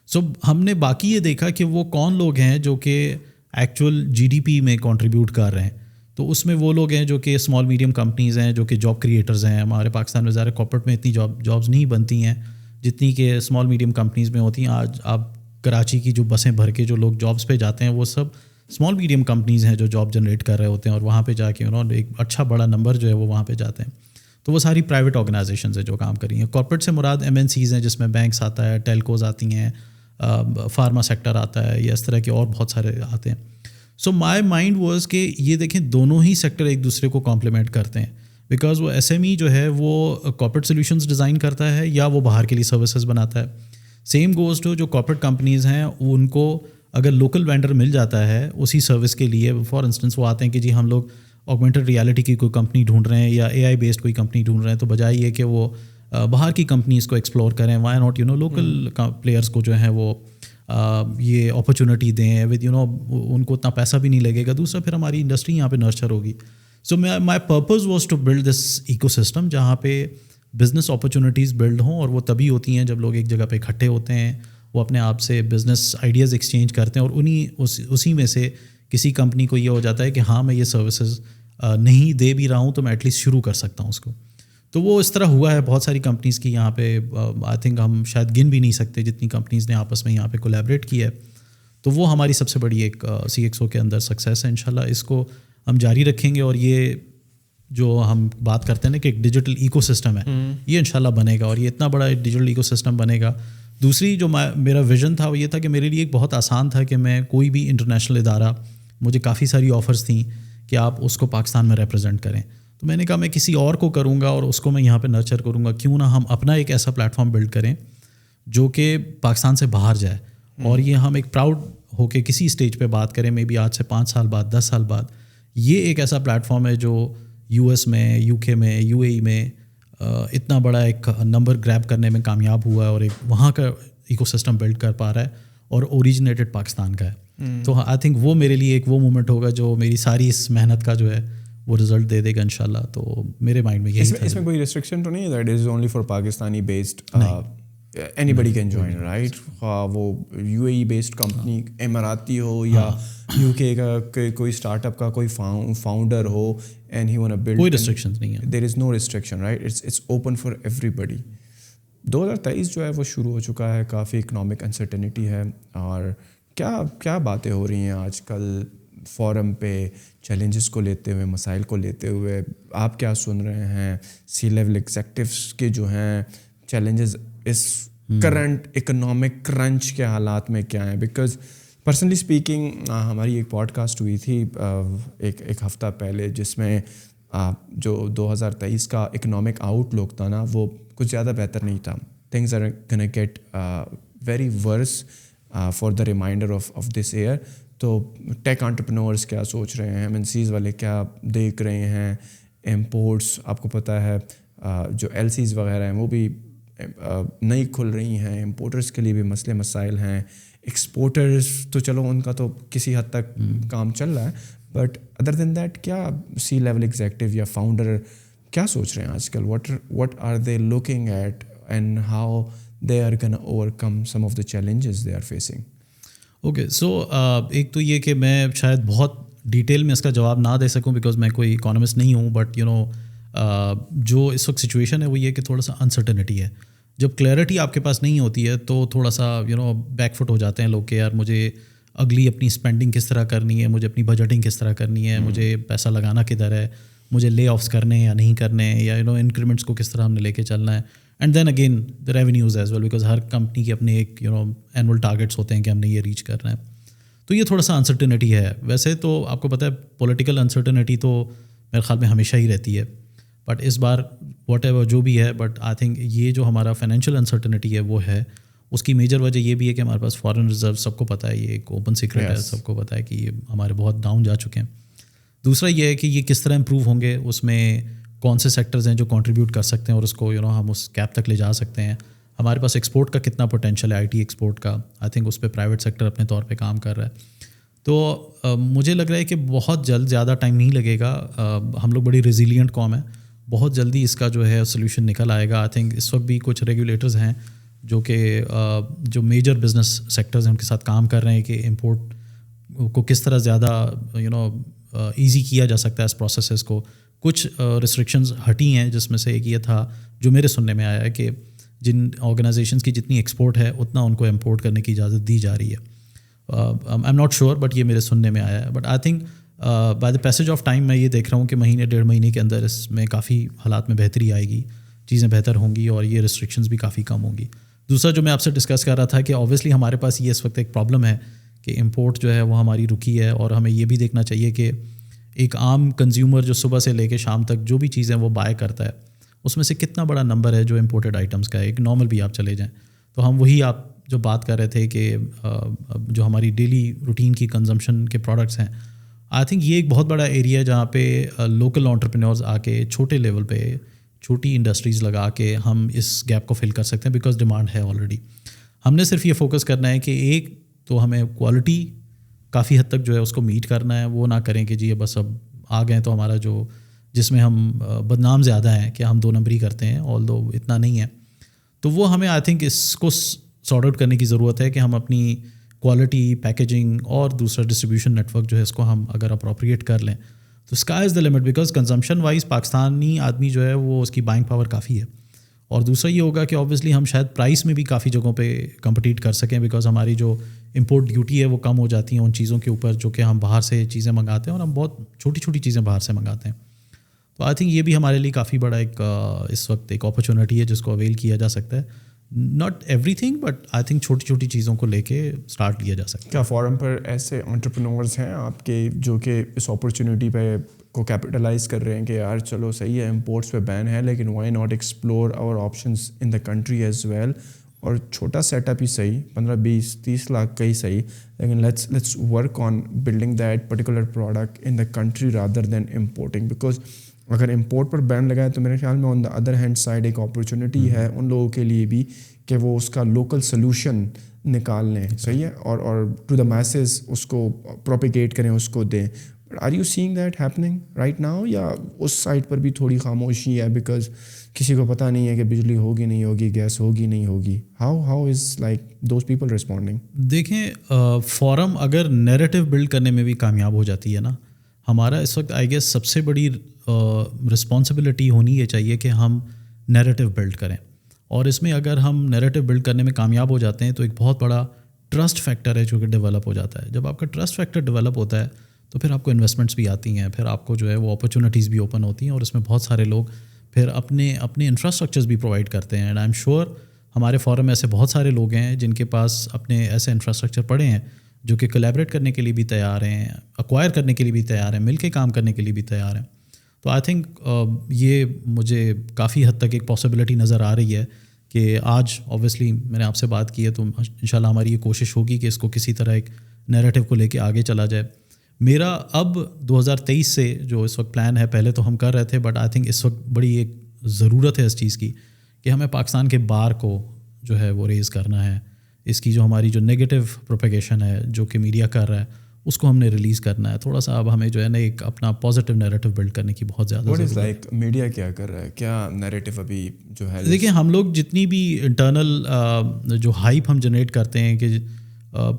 سو ہم نے باقی یہ دیکھا کہ وہ کون لوگ ہیں جو کہ ایکچوئل جی ڈی پی میں کنٹریبیوٹ کر رہے ہیں. تو اس میں وہ لوگ ہیں جو کہ اسمال میڈیم کمپنیز ہیں, جو کہ جاب کریٹرز ہیں. ہمارے پاکستان میں ظاہر کارپوریٹ میں اتنی جابس نہیں بنتی ہیں جتنی کہ اسمال میڈیم کمپنیز میں ہوتی ہیں. آج آپ کراچی کی جو بسیں بھر کے جو لوگ جابس پہ جاتے ہیں وہ سب اسمال میڈیم کمپنیز ہیں جو جاب جنریٹ کر رہے ہوتے ہیں, اور وہاں پہ جا کے ایک اچھا بڑا نمبر جو ہے وہ وہاں پہ جاتے ہیں. تو وہ ساری پرائیویٹ آرگنائزیشنز ہیں جو کام کر رہی ہیں. کارپوریٹ سے مراد ایم این سیز ہیں جس میں بینکس آتا ہے, ٹیلکوز آتی ہیں, فارما سیکٹر آتا ہے, یا اس طرح کے اور بہت سارے آتے ہیں. سو مائی مائنڈ واز کہ یہ دیکھیں دونوں ہی سیکٹر ایک دوسرے کو کمپلیمنٹ کرتے ہیں, بیکاز وہ ایس ایم ای جو ہے وہ کارپوریٹ سولوشنز ڈیزائن کرتا ہے یا وہ باہر کے لیے سروسز بناتا ہے. سیم گوز ٹو جو کارپوریٹ کمپنیز ہیں ان کو اگر لوکل وینڈر مل جاتا ہے اسی سروس کے لیے, فار انسٹنس وہ آتے ہیں کہ جی ہم لوگ آگمنٹڈ ریالٹی کی کوئی کمپنی ڈھونڈ رہے ہیں یا اے آئی بیسڈ کوئی کمپنی ڈھونڈ رہے ہیں, تو بجائے یہ کہ وہ باہر کی کمپنیز کو ایکسپلور کریں, وائی ناٹ لوکل پلیئرس کو جو ہیں وہ یہ اپرچونیٹی دیں ود ان کو اتنا پیسہ بھی نہیں لگے گا. دوسرا پھر ہماری انڈسٹری یہاں پہ نرچر ہوگی. So my purpose was to build this ecosystem جہاں پہ بزنس اپرچونیٹیز بلڈ ہوں, اور وہ تبھی ہوتی ہیں جب لوگ ایک جگہ پہ اکٹھے ہوتے ہیں, وہ اپنے آپ سے بزنس آئیڈیاز ایکسچینج کرتے ہیں, اور اسی میں سے کسی کمپنی کو یہ ہو جاتا ہے کہ ہاں میں یہ سروسز نہیں دے بھی رہا ہوں تو میں ایٹ لیسٹ شروع کر سکتا ہوں اس کو. تو وہ اس طرح ہوا ہے بہت ساری کمپنیز کی یہاں پہ. آئی تھنک ہم شاید گن بھی نہیں سکتے جتنی کمپنیز نے آپس میں یہاں پہ کولیبریٹ کی ہے. تو وہ ہماری سب سے بڑی ایک سی ایکس او کے اندر سکسیس ہے. انشاءاللہ اس کو ہم جاری رکھیں گے, اور یہ جو ہم بات کرتے ہیں نا کہ ایک ڈیجیٹل ایکو سسٹم ہے, یہ انشاءاللہ بنے گا, اور یہ اتنا بڑا ڈیجیٹل ایکو سسٹم بنے گا. دوسری جو میرا ویژن تھا وہ یہ تھا کہ میرے لیے ایک بہت آسان تھا کہ میں کوئی بھی انٹرنیشنل ادارہ, مجھے کافی ساری آفرز تھیں کہ آپ اس کو پاکستان میں ریپرزینٹ کریں. تو میں نے کہا میں کسی اور کو کروں گا اور اس کو میں یہاں پہ نرچر کروں گا, کیوں نہ ہم اپنا ایک ایسا پلیٹ فارم بلڈ کریں جو کہ پاکستان سے باہر جائے, اور یہ ہم ایک پراؤڈ ہو کے کسی اسٹیج پہ بات کریں, مے بی آج سے 5 سال بعد 10 سال بعد یہ ایک ایسا پلیٹ فارم ہے جو یو ایس میں, یو کے میں, یو اے ای میں اتنا بڑا ایک نمبر گریب کرنے میں کامیاب ہوا ہے, اور ایک وہاں کا ایکو سسٹم بلڈ کر پا رہا ہے, اور اوریجنیٹڈ پاکستان کا ہے. تو آئی تھنک وہ میرے لیے ایک وہ مومنٹ ہوگا جو میری ساری اس محنت کا جو ہے وہ رزلٹ دے دے گا انشاءاللہ. تو میرے مائنڈ میں یہی تھا. اس میں کوئی ریسٹرکشن تو نہیں ہے that is only for Pakistani based, anybody can join right? وہ U A E based company اماراتی ہو یا یو کے کا کوئی اسٹارٹ اپ کا کوئی فاؤنڈر ہو and he want to build, کوئی ریسٹرکشنز نہیں ہے, there is no restriction right, it's open for everybody. 2023 جو ہے وہ شروع ہو چکا ہے, کافی اکنامک انسرٹنٹی ہے, اور کیا باتیں ہو رہی ہیں آج کل فورم پہ چیلنجز کو لیتے ہوئے, مسائل کو لیتے ہوئے؟ آپ کیا سن رہے ہیں سی لیول ایگزیکٹوس کے جو ہیں چیلنجز اس کرنٹ اکنامک کرنچ کے حالات میں کیا ہیں؟ بیکاز پرسنلی اسپیکنگ ہماری ایک پوڈ کاسٹ ہوئی تھی ایک ہفتہ پہلے، جس میں جو 2023 کا اکنامک آؤٹ لک تھا نا، وہ کچھ زیادہ بہتر نہیں تھا. Things are gonna get very worse for the reminder of this year. تو ٹیک انٹرپرینورس کیا سوچ رہے ہیں، MNCs والے کیا دیکھ رہے ہیں، امپورٹس آپ کو پتہ ہے جو LCs وغیرہ ہیں وہ بھی نہیں کھل رہی ہیں، امپورٹرس کے لیے بھی مسئلے مسائل ہیں. ایکسپورٹرز تو چلو ان کا تو کسی حد تک کام چل رہا ہے، بٹ ادر دین دیٹ کیا سی لیول ایگزیکٹو یا فاؤنڈر کیا سوچ رہے ہیں آج کل؟ What are they looking at and how they are gonna overcome some of the challenges they are facing? Okay, so ایک تو یہ کہ میں شاید بہت ڈیٹیل میں اس کا جواب نہ دے سکوں بیکاز میں کوئی اکانومسٹ نہیں ہوں، بٹ جو اس وقت سچویشن ہے وہ یہ کہ تھوڑا سا انسرٹنٹی ہے. جب کلیئرٹی آپ کے پاس نہیں ہوتی ہے تو تھوڑا سا بیک فٹ ہو جاتے ہیں لوگ کہ یار مجھے اگلی اپنی اسپینڈنگ کس طرح کرنی ہے، مجھے اپنی بجٹنگ کس طرح کرنی ہے، مجھے پیسہ لگانا کدھر ہے، مجھے لے آفس کرنے ہیں یا نہیں کرنے ہیں، یا انکریمنٹس کو کس طرح ہم نے لے کے چلنا ہے. And then again the revenues as well, because ہر کمپنی کے اپنے ایک اینول ٹارگیٹس ہوتے ہیں کہ ہم نے یہ ریچ کرنا ہے. تو یہ تھوڑا سا انسرٹنٹی ہے. ویسے تو آپ کو پتہ ہے پولیٹیکل انسرٹنٹی تو میرے خیال میں ہمیشہ ہی رہتی ہے، بٹ اس بار واٹ ایور جو بھی ہے، بٹ آئی تھنک یہ جو ہمارا فائنینشیل انسرٹنٹی ہے وہ ہے. اس کی میجر وجہ یہ بھی ہے کہ ہمارے پاس فارن ریزرو سب کو پتہ ہے، یہ ایک اوپن سیکرٹ ہے، سب کو پتہ ہے کہ یہ ہمارے بہت ڈاؤن جا چکے ہیں. دوسرا یہ ہے کہ یہ کس طرح امپروو ہوں گے، اس میں کون سے سیکٹرز ہیں جو کنٹریبیوٹ کر سکتے ہیں اور اس کو ہم اس کیپ تک لے جا سکتے ہیں. ہمارے پاس ایکسپورٹ کا کتنا پوٹینشیل ہے، IT ایکسپورٹ کا. آئی تھنک اس پہ پرائیویٹ سیکٹر اپنے طور پہ کام کر رہا ہے. تو مجھے لگ رہا ہے کہ بہت جلد، زیادہ ٹائم نہیں لگے گا. ہم لوگ بڑی ریزیلینٹ قوم ہے، بہت جلدی اس کا جو ہے سلیوشن نکل آئے گا. آئی تھنک اس وقت بھی کچھ ریگولیٹرز ہیں جو میجر بزنس سیکٹرز ہیں ان کے ساتھ کام کر رہے ہیں کہ امپورٹ کو کس طرح زیادہ ایزی کیا جا سکتا ہے اس پروسیسز کو. کچھ ریسٹرکشنز ہٹی ہیں، جس میں سے ایک یہ تھا جو میرے سننے میں آیا ہے کہ جن آرگنائزیشنز کی جتنی ایکسپورٹ ہے اتنا ان کو امپورٹ کرنے کی اجازت دی جا رہی ہے. I am not sure, but یہ میرے سننے میں آیا ہے. But I think by the passage of time میں یہ دیکھ رہا ہوں کہ مہینے 1.5 مہینے کے اندر اس میں کافی حالات میں بہتری آئے گی، چیزیں بہتر ہوں گی اور یہ ریسٹرکشنز بھی کافی کم ہوں گی. دوسرا جو میں آپ سے ڈسکس کر رہا تھا کہ اوبویسلی ہمارے پاس یہ اس وقت ایک پرابلم ہے کہ امپورٹ جو ہے وہ ہماری رکی ہے، اور ہمیں یہ بھی دیکھنا چاہیے کہ ایک عام کنزیومر جو صبح سے لے کے شام تک جو بھی چیزیں وہ بائی کرتا ہے اس میں سے کتنا بڑا نمبر ہے جو امپورٹڈ آئٹمس کا ہے. ایک نارمل بھی آپ چلے جائیں تو ہم وہی آپ جو بات کر رہے تھے کہ جو ہماری ڈیلی روٹین کی کنزمپشن کے پروڈکٹس ہیں، آئی تھنک یہ ایک بہت بڑا ایریا ہے جہاں پہ لوکل انٹرپرینورز آ کے چھوٹے لیول پہ چھوٹی انڈسٹریز لگا کے ہم اس گیپ کو فل کر سکتے ہیں، بیکاز ڈیمانڈ ہے آلریڈی. ہم نے صرف یہ فوکس کرنا ہے کہ ایک تو ہمیں کوالٹی کافی حد تک جو ہے اس کو میٹ کرنا ہے، وہ نہ کریں کہ جی بس اب آ گئے تو ہمارا جو جس میں ہم بدنام زیادہ ہیں کہ ہم 2 نمبری کرتے ہیں، آل دو اتنا نہیں ہے. تو وہ ہمیں آئی تھنک اس کو سارٹ آؤٹ کرنے کی ضرورت ہے کہ ہم اپنی کوالٹی، پیکیجنگ اور دوسرا ڈسٹریبیوشن نیٹ ورک جو ہے اس کو ہم اگر اپروپریٹ کر لیں تو sky is the limit, because consumption wise Pakistani آدمی جو ہے وہ اس کی بائنگ پاور کافی ہے. اور دوسرا یہ ہوگا کہ اوبویسلی ہم شاید پرائس میں بھی کافی جگہوں پہ کمپٹیٹ کر سکیں، بیکاز ہماری جو امپورٹ ڈیوٹی ہے وہ کم ہو جاتی ہیں ان چیزوں کے اوپر جو کہ ہم باہر سے چیزیں منگاتے ہیں، اور ہم بہت چھوٹی چھوٹی چیزیں باہر سے منگاتے ہیں. تو آئی تھنک یہ بھی ہمارے لیے کافی بڑا ایک اس وقت ایک اپرچونیٹی ہے جس کو اویل کیا جا سکتا ہے. Not every thing, but I think چھوٹی چھوٹی چیزوں کو لے کے اسٹارٹ لیا جا سکتا ہے. کیا فورم پر ایسے انٹرپرینورز ہیں آپ کے جو کہ اس اپرچونیٹی پہ کو کیپٹلائز کر رہے ہیں کہ یار چلو صحیح ہے امپورٹس پہ بین ہے لیکن why not explore our options in the country as well, اور چھوٹا سیٹ اپ ہی صحیح 15-20-30 لاکھ کا ہی صحیح، لیکن let's work on building that particular product in the country rather than importing. Because اگر امپورٹ پر بین لگائے تو میرے خیال میں آن دا ادر ہینڈ سائڈ ایک اپرچونیٹی ہے ان لوگوں کے لیے بھی کہ وہ اس کا لوکل سلوشن نکال لیں، صحیح ہے، اور ٹو دا میسز اس کو پروپیگیٹ کریں، اس کو دیں. Are you seeing that happening right now, یا اس سائڈ پر بھی تھوڑی خاموشی ہے بیکاز کسی کو پتہ نہیں ہے کہ بجلی ہوگی نہیں ہوگی، گیس ہوگی نہیں ہوگی؟ How is like those people responding? دیکھیں فورم اگر نیریٹو بلڈ کرنے میں بھی کامیاب ہو جاتی ہے نا، ہمارا اس وقت آئی گیس سب سے بڑی رسپانسبلٹی ہونی یہ چاہیے کہ ہم نیریٹو بلڈ کریں. اور اس میں اگر ہم نیریٹو بلڈ کرنے میں کامیاب ہو جاتے ہیں تو ایک بہت بڑا ٹرسٹ فیکٹر ہے جو کہ ڈیولپ ہو جاتا ہے. جب آپ کا ٹرسٹ فیکٹر ڈیولپ ہوتا ہے تو پھر آپ کو انویسٹمنٹس بھی آتی ہیں، پھر آپ کو جو ہے وہ اپرچونیٹیز بھی اوپن ہوتی ہیں، اور اس میں بہت سارے لوگ پھر اپنے انفراسٹرکچرز بھی پرووائڈ کرتے ہیں. اینڈ آئی ایم شیور ہمارے فورم میں ایسے بہت سارے لوگ ہیں جن کے پاس اپنے ایسے انفراسٹرکچر پڑے ہیں جو کہ کولیبریٹ کرنے کے لیے بھی تیار ہیں, ایکوائر کرنے کے لیے بھی تیار ہیں, مل کے کام کرنے کے لیے بھی تیار ہیں. تو آئی تھنک یہ مجھے کافی حد تک ایک پاسبلٹی نظر آ رہی ہے کہ آج اوبیسلی میں نے آپ سے بات کی ہے تو انشاءاللہ ہماری یہ کوشش ہوگی کہ اس کو کسی طرح ایک نیریٹو کو لے کے آگے چلا جائے. میرا اب 2023 سے جو اس وقت پلان ہے, پہلے تو ہم کر رہے تھے بٹ آئی تھنک اس وقت بڑی ایک ضرورت ہے اس چیز کی کہ ہمیں پاکستان کے بار کو جو ہے وہ ریز کرنا ہے. اس کی جو ہماری جو نیگیٹو پروپیگیشن ہے جو کہ میڈیا کر رہا ہے اس کو ہم نے ریلیز کرنا ہے. تھوڑا سا اب ہمیں جو ہے نا ایک اپنا پازیٹیو نیریٹو بلڈ کرنے کی بہت زیادہ ضرورت ہے. میڈیا کیا کر رہا ہے, کیا نیریٹو ابھی جو ہے؟ دیکھیں ہم لوگ جتنی بھی انٹرنل جو ہائپ ہم جنریٹ کرتے ہیں کہ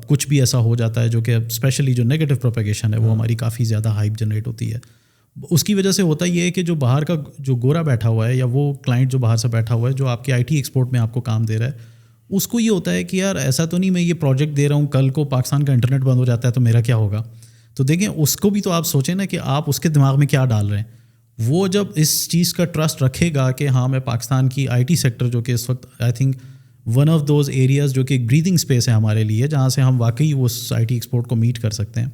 کچھ بھی ایسا ہو جاتا ہے جو کہ اسپیشلی جو نیگیٹو پروپیگیشن ہے وہ ہماری کافی زیادہ ہائپ جنریٹ ہوتی ہے. اس کی وجہ سے ہوتا یہ ہے کہ جو باہر کا جو گورا بیٹھا ہوا ہے یا وہ کلائنٹ جو باہر سے بیٹھا ہوا ہے جو آپ کے IT ایکسپورٹ میں آپ کو کام دے رہا ہے, اس کو یہ ہوتا ہے کہ یار ایسا تو نہیں میں یہ پروجیکٹ دے رہا ہوں, کل کو پاکستان کا انٹرنیٹ بند ہو جاتا ہے تو میرا کیا ہوگا. تو دیکھیں اس کو بھی تو آپ سوچیں نا کہ آپ اس کے دماغ میں کیا ڈال رہے ہیں. وہ جب اس چیز کا ٹرسٹ رکھے گا کہ ہاں میں پاکستان کی IT سیکٹر جو کہ اس وقت I think one of those areas جو کہ ایک بریدنگ اسپیس ہے ہمارے لیے جہاں سے ہم واقعی وہ IT ایکسپورٹ کو میٹ کر سکتے ہیں,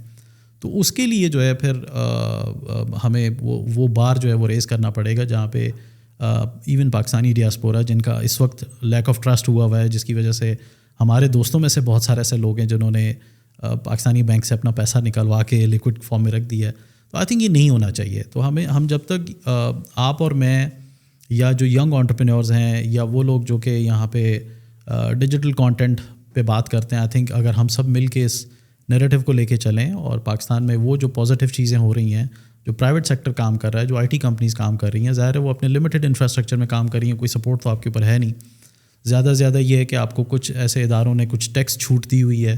تو اس کے لیے جو ہے پھر ہمیں وہ بار جو ہے وہ ریز کرنا پڑے گا جہاں پہ ایون پاکستانی ڈیاسپورا جن کا اس وقت لیک آف ٹرسٹ ہوا ہے, جس کی وجہ سے ہمارے دوستوں میں سے بہت سارے ایسے لوگ ہیں جنہوں نے پاکستانی بینک سے اپنا پیسہ نکلوا کے لیکوڈ فارم میں رکھ دیا ہے. تو آئی تھنک یہ نہیں ہونا چاہیے. تو ہم جب تک آپ اور میں یا جو ینگ انٹرپرینورز ہیں یا وہ لوگ جو کہ یہاں پہ ڈیجیٹل کانٹینٹ پہ بات کرتے ہیں, آئی تھنک اگر ہم سب مل کے اس نیریٹو کو لے کے چلیں اور پاکستان میں وہ جو پازیٹیو چیزیں ہو رہی ہیں, جو پرائیویٹ سیکٹر کام کر رہا ہے, جو IT کمپنیز کام کر رہی ہیں, ظاہر ہے وہ اپنے لمیٹڈ انفراسٹرکچر میں کام کر رہی ہیں, کوئی سپورٹ تو آپ کے اوپر ہے نہیں. زیادہ سے زیادہ یہ ہے کہ آپ کو کچھ ایسے اداروں نے کچھ ٹیکس چھوٹ دی ہوئی ہے,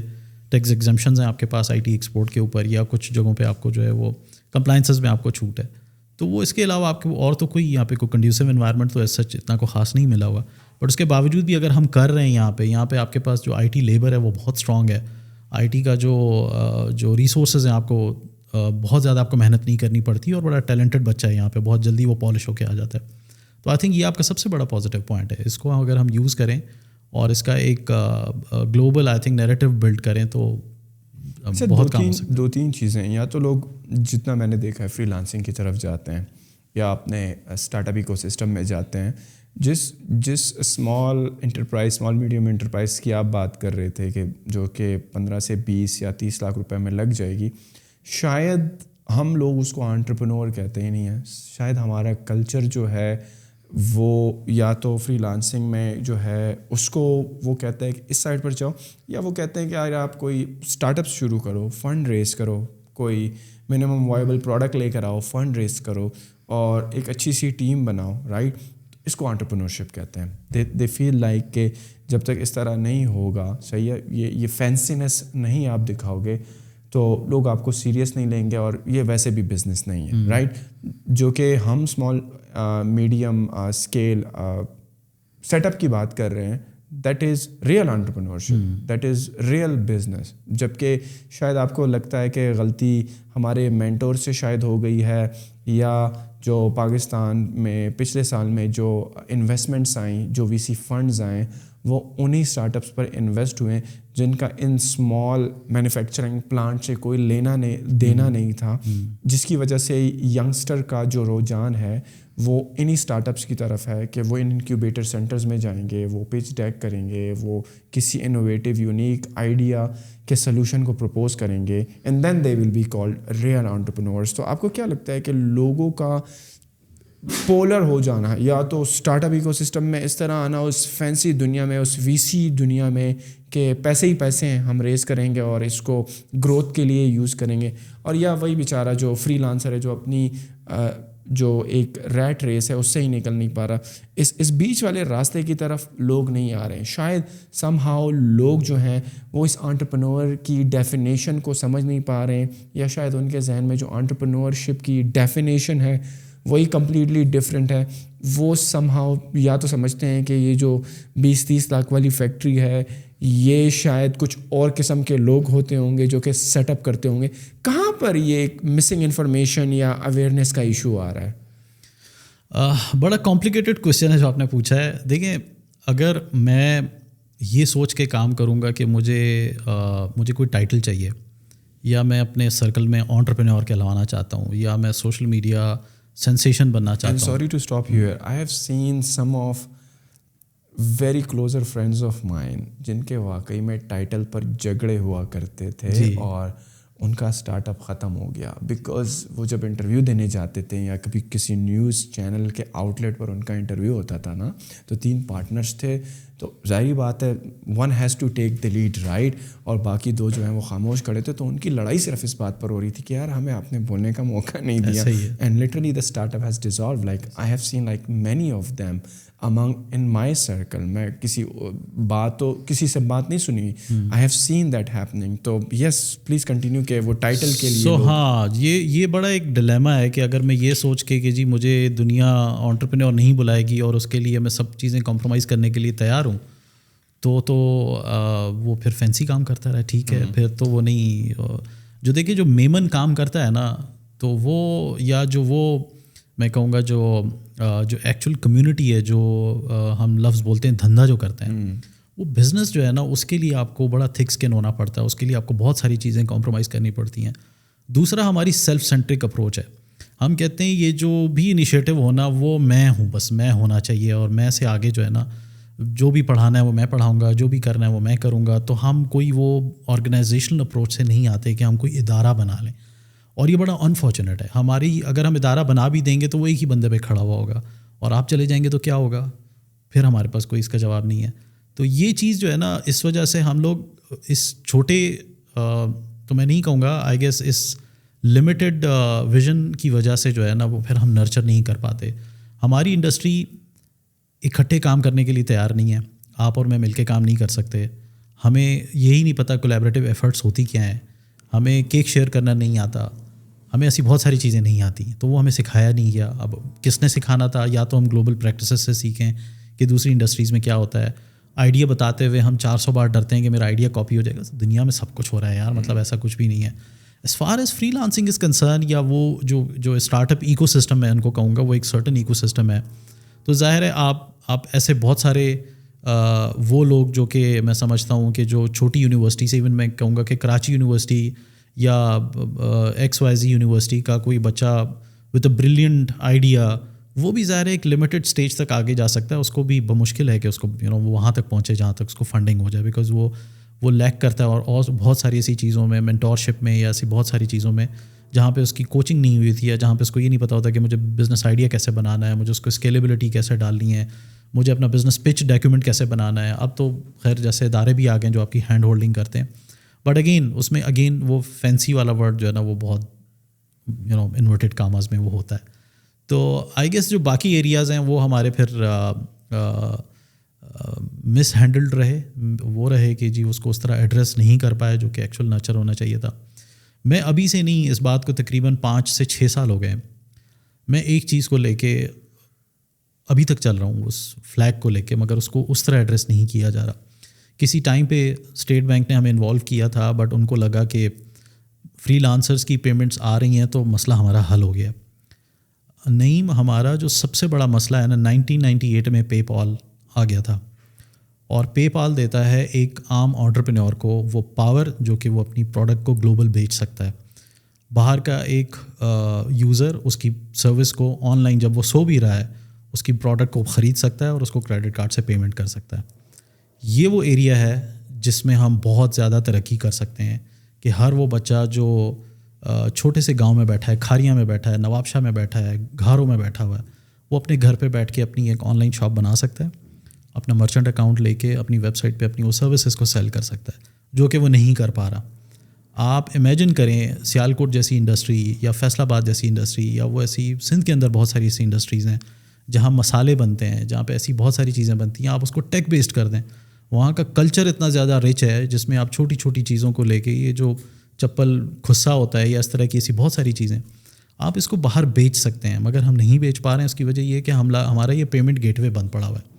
ٹیکس ایگزمپشنز ہیں آپ کے پاس IT ایکسپورٹ کے اوپر, یا کچھ جگہوں پہ آپ کو جو ہے وہ کمپلائنسز میں آپ کو چھوٹ ہے. تو وہ اس کے علاوہ آپ کو اور تو کوئی یہاں پہ کوئی کنڈیوسو انوائرمنٹ تو ایسا اتنا کو خاص نہیں ملا ہوا. بٹ اس کے باوجود بھی اگر ہم کر رہے ہیں یہاں پہ آپ کے پاس جو IT لیبر ہے وہ بہت اسٹرانگ ہے. IT کا جو ریسورسز ہیں آپ کو بہت زیادہ آپ کو محنت نہیں کرنی پڑتی اور بڑا ٹیلنٹڈ بچہ ہے یہاں پہ, بہت جلدی وہ پالش ہو کے آ جاتا ہے. تو آئی تھنک یہ آپ کا سب سے بڑا پازیٹیو پوائنٹ ہے. اس کو اگر ہم یوز کریں اور اس کا ایک global I think narrative build کریں تو بہت کام ہو سکتا ہے. 2-3 چیزیں, یا تو لوگ جتنا میں نے دیکھا ہے فری لانسنگ کی طرف جاتے ہیں یا اپنے اسٹارٹ اپ ایکو سسٹم میں جاتے ہیں. جس اسمال میڈیم انٹرپرائز کی آپ بات کر رہے تھے کہ جو کہ 15 سے 20 یا 30 لاکھ روپے میں لگ جائے گی, شاید ہم لوگ اس کو انٹرپرینور کہتے ہی نہیں ہیں. شاید ہمارا کلچر جو ہے وہ یا تو فری لانسنگ میں جو ہے اس کو وہ کہتا ہے کہ اس سائڈ پر جاؤ, یا وہ کہتے ہیں کہ یار آپ کوئی اسٹارٹ اپ شروع کرو, فنڈ ریز کرو, کوئی منیمم وائبل پروڈکٹ لے کر آؤ, فنڈ ریز کرو اور ایک اچھی سی ٹیم بناؤ, رائٹ. اس کو انٹرپرینورشپ کہتے ہیں. دے فیل لائک کہ جب تک اس طرح نہیں ہوگا, صحیح ہے, یہ فینسینس نہیں آپ دکھاؤ گے تو لوگ آپ کو سیریس نہیں لیں گے, اور یہ ویسے بھی بزنس نہیں ہے, رائٹ. جو کہ ہم small medium scale set up کی بات کر رہے ہیں, that is real entrepreneurship, that is real business. جبکہ شاید آپ کو لگتا ہے کہ غلطی ہمارے مینٹور سے شاید ہو گئی ہے, یا جو پاکستان میں پچھلے سال میں جو انویسٹمنٹس آئیں, جو VC فنڈز آئیں, وہ انہی اسٹارٹ اپس پر انویسٹ ہوئے جن کا ان اسمال مینوفیکچرنگ پلانٹ سے کوئی دینا نہیں تھا, جس کی وجہ سے ینگسٹر کا جو رجحان ہے وہ انہی اسٹارٹ اپس کی طرف ہے کہ وہ انکیوبیٹر سینٹرز میں جائیں گے, وہ پچ ڈیک کریں گے, وہ کسی انوویٹیو یونیک آئیڈیا کے سلوشن کو پروپوز کریں گے, and then they will be called real entrepreneurs. تو آپ کو کیا لگتا ہے کہ لوگوں کا پولر ہو جانا, یا تو اسٹارٹ اپ ایکو سسٹم میں اس طرح آنا, اس فینسی دنیا میں, اس VC دنیا میں کہ پیسے ہی پیسے ہیں, ہم ریز کریں گے اور اس کو گروتھ کے لیے یوز کریں گے, اور یا وہی بیچارہ جو فری لانسر ہے جو اپنی جو ایک ریٹ ریس ہے اس سے ہی نکل نہیں پا رہا. اس بیچ والے راستے کی طرف لوگ نہیں آ رہے ہیں. شاید سم ہاؤ لوگ جو ہیں وہ اس انٹرپرینور کی ڈیفینیشن کو سمجھ نہیں پا رہے ہیں, یا شاید ان کے ذہن میں جو انٹرپرینورشپ کی ڈیفینیشن ہے وہی کمپلیٹلی ڈفرینٹ ہے. وہ سم ہاؤ یا تو سمجھتے ہیں کہ یہ جو 20-30 لاکھ والی فیکٹری ہے یہ شاید کچھ اور قسم کے لوگ ہوتے ہوں گے جو کہ سیٹ اپ کرتے ہوں گے. کہاں پر یہ ایک مسنگ انفارمیشن یا اویئرنیس کا ایشو آ رہا ہے؟ بڑا کمپلیکیٹڈ کویشچن ہے جو آپ نے پوچھا ہے. دیکھیں, اگر میں یہ سوچ کے کام کروں گا کہ مجھے کوئی ٹائٹل چاہیے، یا میں اپنے سرکل میں انٹرپرینور کہلوانا چاہتا ہوں، یا میں سوشل میڈیا سینسیشن بننا چاہتا ہوں. Sorry to stop you here, I have seen some of very closer friends of mine جن کے واقعی میں ٹائٹل پر جھگڑے ہوا کرتے تھے اور ان کا اسٹارٹ اپ ختم ہو گیا بیکاز وہ جب انٹرویو دینے جاتے تھے یا کبھی کسی نیوز چینل کے آؤٹ لیٹ پر ان کا انٹرویو ہوتا تھا نا، تو 3 پارٹنرز تھے، تو ظاہری بات ہے one has to take the lead right, اور باقی 2 جو ہیں وہ خاموش کھڑے تھے. تو ان کی لڑائی صرف اس بات پر ہو رہی تھی کہ یار ہمیں آپ نے بولنے کا موقع نہیں دیا. And literally the start up has dissolved. Like I have scene like many of them among in my circle. میں کسی سے بات نہیں سنی. I have seen that happening. تو yes please continue کہ وہ ٹائٹل کے لیے. سو ہاں یہ بڑا ایک ڈلیما ہے کہ اگر میں یہ سوچ کے کہ جی مجھے دنیا انٹرپرینور نہیں بلائے گی اور اس کے لیے میں سب چیزیں کمپرومائز کرنے کے لیے تیار ہوں تو وہ پھر فینسی کام کرتا رہا. ٹھیک ہے، پھر تو وہ نہیں. جو دیکھیے جو میمن کام کرتا ہے نا، تو وہ یا جو وہ میں کہوں گا جو ایکچوئل کمیونٹی ہے، جو ہم لفظ بولتے ہیں دھندا جو کرتے ہیں، وہ بزنس جو ہے نا اس کے لیے آپ کو بڑا تھک اسکن ہونا پڑتا ہے، اس کے لیے آپ کو بہت ساری چیزیں کمپرومائز کرنی پڑتی ہیں. دوسرا ہماری سیلف سینٹرک اپروچ ہے. ہم کہتے ہیں یہ جو بھی انیشیٹو ہونا وہ میں ہوں، بس میں ہونا چاہیے، اور میں سے آگے جو ہے نا جو بھی پڑھانا ہے وہ میں پڑھاؤں گا، جو بھی کرنا ہے وہ میں کروں گا. تو ہم کوئی وہ آرگنائزیشنل اپروچ سے نہیں آتے کہ ہم کوئی ادارہ بنا لیں. اور یہ بڑا انفارچونیٹ ہے. اگر ہم ادارہ بنا بھی دیں گے تو وہ ایک ہی بندے پہ کھڑا ہوا ہوگا، اور آپ چلے جائیں گے تو کیا ہوگا؟ پھر ہمارے پاس کوئی اس کا جواب نہیں ہے. تو یہ چیز جو ہے نا، اس وجہ سے ہم لوگ اس چھوٹے تو میں نہیں کہوں گا، آئی گیس اس لمیٹڈ ویژن کی وجہ سے جو ہے نا وہ پھر ہم نرچر نہیں کر پاتے. ہماری انڈسٹری اکٹھے کام کرنے کے لیے تیار نہیں ہے. آپ اور میں مل کے کام نہیں کر سکتے. ہمیں یہی نہیں پتہ کولیبریٹیو ایفرٹس ہوتی کیا ہیں. ہمیں کیک شیئر کرنا نہیں آتا، ہمیں ایسی بہت ساری چیزیں نہیں آتی، تو وہ ہمیں سکھایا نہیں گیا. اب کس نے سکھانا تھا؟ یا تو ہم گلوبل پریکٹسز سے سیکھیں کہ دوسری انڈسٹریز میں کیا ہوتا ہے. آئیڈیا بتاتے ہوئے ہم 400 بار ڈرتے ہیں کہ میرا آئیڈیا کاپی ہو جائے گا. دنیا میں سب کچھ ہو رہا ہے یار، مطلب ایسا کچھ بھی نہیں ہے. As far as free lancing is concern, یا وہ جو اسٹارٹ اپ ایکو سسٹم میں ان کو کہوں گا، وہ ایک سرٹن ایکو سسٹم ہے. تو ظاہر ہے آپ ایسے بہت سارے وہ لوگ جو کہ میں سمجھتا ہوں کہ جو چھوٹی یونیورسٹی سے، ایون میں کہوں گا کہ کراچی یونیورسٹی یا XYZ یونیورسٹی کا کوئی بچہ وتھ اے بریلینٹ آئیڈیا، وہ بھی ظاہر ہے ایک لمیٹڈ اسٹیج تک آگے جا سکتا ہے. اس کو بھی بمشکل ہے کہ اس کو وہ وہاں تک پہنچے جہاں تک اس کو فنڈنگ ہو جائے، بیکاز وہ لیک کرتا ہے. اور بہت ساری ایسی چیزوں میں، مینٹورشپ میں یا ایسی بہت ساری چیزوں میں جہاں پہ اس کی کوچنگ نہیں ہوئی تھی، یا جہاں پہ اس کو یہ نہیں پتا ہوتا کہ مجھے بزنس آئیڈیا کیسے بنانا ہے، مجھے اس کو اسکیلیبلٹی کیسے ڈالنی ہے، مجھے اپنا بزنس پچ ڈاکیومنٹ کیسے بنانا ہے. اب تو خیر جیسے ادارے بھی آ گئے ہیں جو آپ کی ہینڈ ہولڈنگ کرتے ہیں، بٹ اس میں وہ فینسی والا ورڈ جو ہے نا وہ بہت انورٹیڈ کاماز میں وہ ہوتا ہے. تو آئی گیس جو باقی ایریاز ہیں وہ ہمارے پھر مس ہینڈلڈ رہے کہ جی اس کو اس طرح ایڈریس نہیں کر پائے جو کہ ایکچوئل نرچر ہونا چاہیے تھا. میں ابھی سے نہیں، اس بات کو تقریباً 5 سے 6 سال ہو گئے. میں ایک چیز کو لے کے ابھی تک چل رہا ہوں، اس فلیگ کو لے کے، مگر اس کو اس طرح ایڈریس نہیں کیا جا رہا. کسی ٹائم پہ اسٹیٹ بینک نے ہمیں انوالو کیا تھا، بٹ ان کو لگا کہ فری لانسرز کی پیمنٹس آ رہی ہیں تو مسئلہ ہمارا حل ہو گیا. نہیں، ہمارا جو سب سے بڑا مسئلہ ہے نا، 1998 میں پے پال آ گیا تھا، اور پے پال دیتا ہے ایک عام انٹرپرینور کو وہ پاور جو کہ وہ اپنی پروڈکٹ کو گلوبل بیچ سکتا ہے. باہر کا ایک یوزر اس کی سروس کو آن لائن جب وہ سو بھی رہا ہے اس کی پروڈکٹ کو خرید سکتا ہے اور اس کو کریڈٹ کارڈ سے پیمنٹ کر سکتا ہے. یہ وہ ایریا ہے جس میں ہم بہت زیادہ ترقی کر سکتے ہیں کہ ہر وہ بچہ جو چھوٹے سے گاؤں میں بیٹھا ہے، کھاریاں میں بیٹھا ہے، نواب شاہ میں بیٹھا ہے، گھاروں میں بیٹھا ہوا ہے، وہ اپنے گھر پہ بیٹھ کے اپنی ایک آن لائن شاپ بنا سکتا ہے، اپنا مرچنٹ اکاؤنٹ لے کے اپنی ویب سائٹ پہ اپنی وہ سروسز کو سیل کر سکتا ہے، جو کہ وہ نہیں کر پا رہا. آپ امیجن کریں سیالکوٹ جیسی انڈسٹری یا فیصل آباد جیسی انڈسٹری، یا وہ ایسی سندھ کے اندر بہت ساری ایسی انڈسٹریز ہیں جہاں مسالے بنتے ہیں، جہاں پہ ایسی بہت ساری چیزیں بنتی ہیں. آپ اس کو ٹیک بیسڈ کر دیں، وہاں کا کلچر اتنا زیادہ رچ ہے جس میں آپ چھوٹی چھوٹی چیزوں کو لے کے، یہ جو چپل کھسا ہوتا ہے یا اس طرح کی ایسی بہت ساری چیزیں، آپ اس کو باہر بیچ سکتے ہیں، مگر ہم نہیں بیچ پا رہے ہیں. اس کی وجہ یہ ہے کہ ہمارا یہ پیمنٹ گیٹ وے بند پڑا ہوا ہے.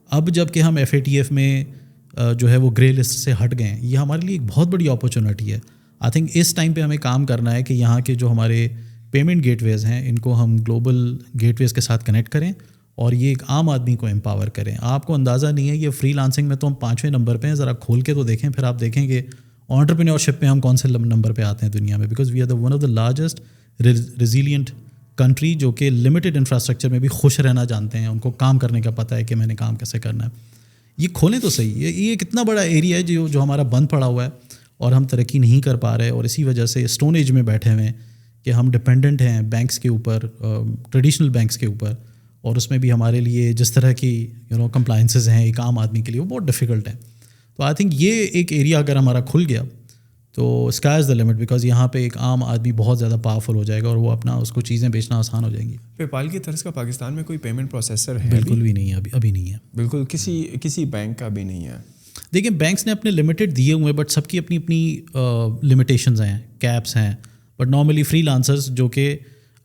اب جب کہ ہم FATF میں جو ہے وہ گرے لسٹ سے ہٹ گئے ہیں، یہ ہمارے لیے ایک بہت بڑی اپارچونیٹی ہے. آئی تھنک اس ٹائم پہ ہمیں کام کرنا ہے کہ یہاں کے جو ہمارے پیمنٹ گیٹ ویز ہیں ان کو ہم گلوبل گیٹ ویز کے ساتھ کنیکٹ کریں، اور یہ ایک عام آدمی کو امپاور کریں. آپ کو اندازہ نہیں ہے یہ فری لانسنگ میں تو ہم 5ویں نمبر پہ ہیں, ذرا کھول کے تو دیکھیں, پھر آپ دیکھیں کہ آنٹرپرینیورشپ میں ہم کون سے نمبر پہ آتے ہیں دنیا میں, because we are the one of the largest resilient country جو کہ لمیٹڈ انفراسٹرکچر میں بھی خوش رہنا جانتے ہیں, ان کو کام کرنے کا پتہ ہے کہ میں نے کام کیسے کرنا ہے. یہ کھولیں تو صحیح, یہ ایک اتنا بڑا ایریا ہے جو ہمارا بند پڑا ہوا ہے اور ہم ترقی نہیں کر پا رہے, اور اسی وجہ سے اسٹون ایج میں بیٹھے ہوئے ہیں کہ ہم ڈپینڈنٹ ہیں بینکس کے اوپر, ٹریڈیشنل بینکس کے اوپر, اور اس میں بھی ہمارے لیے جس طرح کی کمپلائنسز ہیں ایک عام آدمی کے لیے وہ بہت ڈیفیکلٹ ہیں. تو آئی تھنک یہ ایک ایریا اگر ہمارا کھل گیا تو sky is the limit, because یہاں پہ ایک عام آدمی بہت زیادہ پاورفل ہو جائے گا اور وہ اپنا اس کو چیزیں بیچنا آسان ہو جائیں گی. پے پال کی طرز کا پاکستان میں کوئی پیمنٹ پروسیسر ہے؟ بالکل بھی نہیں ہے, ابھی نہیں ہے, بالکل کسی بینک کا بھی نہیں ہے. دیکھیں بینکس نے اپنے لمیٹڈ دیے ہوئے ہیں, بٹ سب کی اپنی اپنی لمیٹیشنز ہیں, کیپس ہیں, بٹ نارملی فری لانسرز جو کہ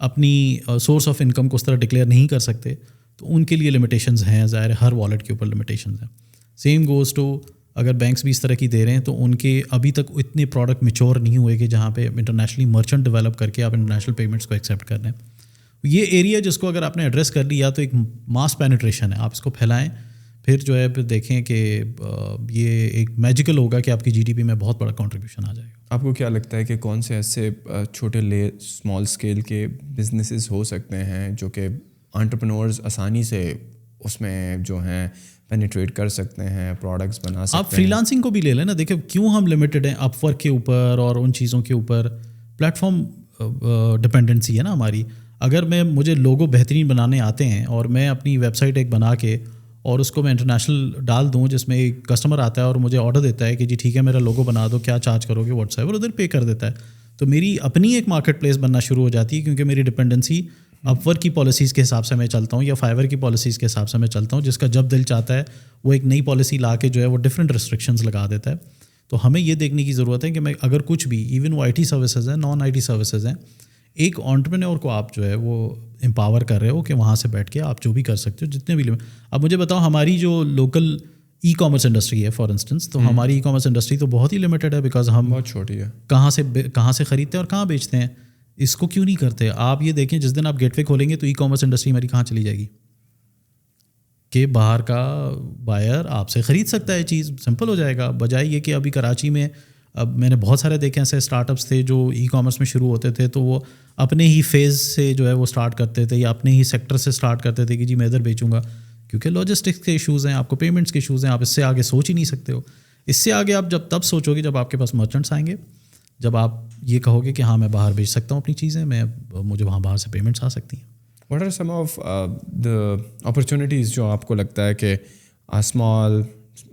اپنی سورس آف انکم کو اس طرح ڈکلیئر نہیں کر سکتے تو ان کے لیے لمیٹیشنز ہیں, ظاہر ہے ہر والیٹ کے اوپر لمیٹیشنز ہیں. سیم گوز ٹو اگر بینکس بھی اس طرح کی دے رہے ہیں تو ان کے ابھی تک اتنے پروڈکٹ میچور نہیں ہوئے کہ جہاں پہ انٹرنیشنلی مرچنٹ ڈیولپ کر کے آپ انٹرنیشنل پیمنٹس کو ایکسیپٹ کر لیں. یہ ایریا جس کو اگر آپ نے ایڈریس کر لیا تو ایک ماس پینیٹریشن ہے, آپ اس کو پھیلائیں, پھر جو ہے پھر دیکھیں کہ یہ ایک میجیکل ہوگا کہ آپ کی GDP میں بہت بڑا کنٹریبیوشن آ جائے گا. آپ کو کیا لگتا ہے کہ کون سے ایسے چھوٹے اسمال اسکیل کے بزنسز ہو سکتے ہیں جو کہ انٹرپرینورز آسانی سے اس میں جو ہیں پینیٹریٹ کر سکتے ہیں, پروڈکٹس بنا سکتے ہیں؟ آپ فری لانسنگ کو بھی لے لیں نا, دیکھیں کیوں ہم لمیٹڈ ہیں اپ ورک کے اوپر اور ان چیزوں کے اوپر, پلیٹ فارم ڈپینڈنسی ہے نا ہماری. اگر مجھے لوگو بہترین بنانے آتے ہیں اور میں اپنی ویب سائٹ ایک بنا کے اور اس کو میں انٹرنیشنل ڈال دوں, جس میں ایک کسٹمر آتا ہے اور مجھے آرڈر دیتا ہے کہ جی ٹھیک ہے میرا لوگو بنا دو, کیا چارج کرو گے, واٹس ایپ, اور ادھر پے کر دیتا ہے, تو میری اپنی ایک مارکیٹ پلیس بننا شروع ہو جاتی ہے, کیونکہ میری ڈپینڈنسی اپ ورک کی پالیسیز کے حساب سے میں چلتا ہوں یا فائیور کی پالیسیز کے حساب سے میں چلتا ہوں, جس کا جب دل چاہتا ہے وہ ایک نئی پالیسی لا کے جو ہے وہ ڈفرینٹ ریسٹرکشنز لگا دیتا ہے. تو ہمیں یہ دیکھنے کی ضرورت ہے کہ میں اگر کچھ بھی, ایون وہ IT سروسز ہیں, نان IT سروسز ہیں, ایک انٹرپرینور کو آپ جو ہے وہ امپاور کر رہے ہو کہ وہاں سے بیٹھ کے آپ جو بھی کر سکتے ہو جتنے بھی. اب مجھے بتاؤ ہماری جو لوکل ای کامرس انڈسٹری ہے فار انسٹنس, تو ہماری ای کامرس انڈسٹری تو بہت ہی لمیٹڈ ہے, بیکاز ہم بہت چھوٹی ہے, کہاں سے خریدتے ہیں اور کہاں بیچتے ہیں. اس کو کیوں نہیں کرتے آپ؟ یہ دیکھیں جس دن آپ گیٹ وے کھولیں گے تو ای کامرس انڈسٹری ہماری کہاں چلی جائے گی کہ باہر کا بائر آپ سے خرید سکتا ہے چیز, سمپل ہو جائے گا. بجائے یہ کہ ابھی کراچی میں, اب میں نے بہت سارے دیکھے ایسے اسٹارٹ اپس تھے جو ای کامرس میں شروع ہوتے تھے تو وہ اپنے ہی فیز سے جو ہے وہ اسٹارٹ کرتے تھے یا اپنے ہی سیکٹر سے اسٹارٹ کرتے تھے کہ جی میں ادھر بیچوں گا, کیونکہ لاجسٹکس کے ایشوز ہیں, آپ کو پیمنٹس کے ایشوز ہیں, آپ اس سے آگے سوچ ہی نہیں سکتے ہو. اس سے آگے آپ جب تب سوچو گے جب آپ کے پاس مرچنٹس آئیں گے, جب آپ یہ کہو گے کہ ہاں میں باہر بیچ سکتا ہوں اپنی چیزیں, مجھے وہاں باہر سے پیمنٹس آ سکتی ہیں. What are some of the opportunities جو آپ کو لگتا ہے کہ اسمال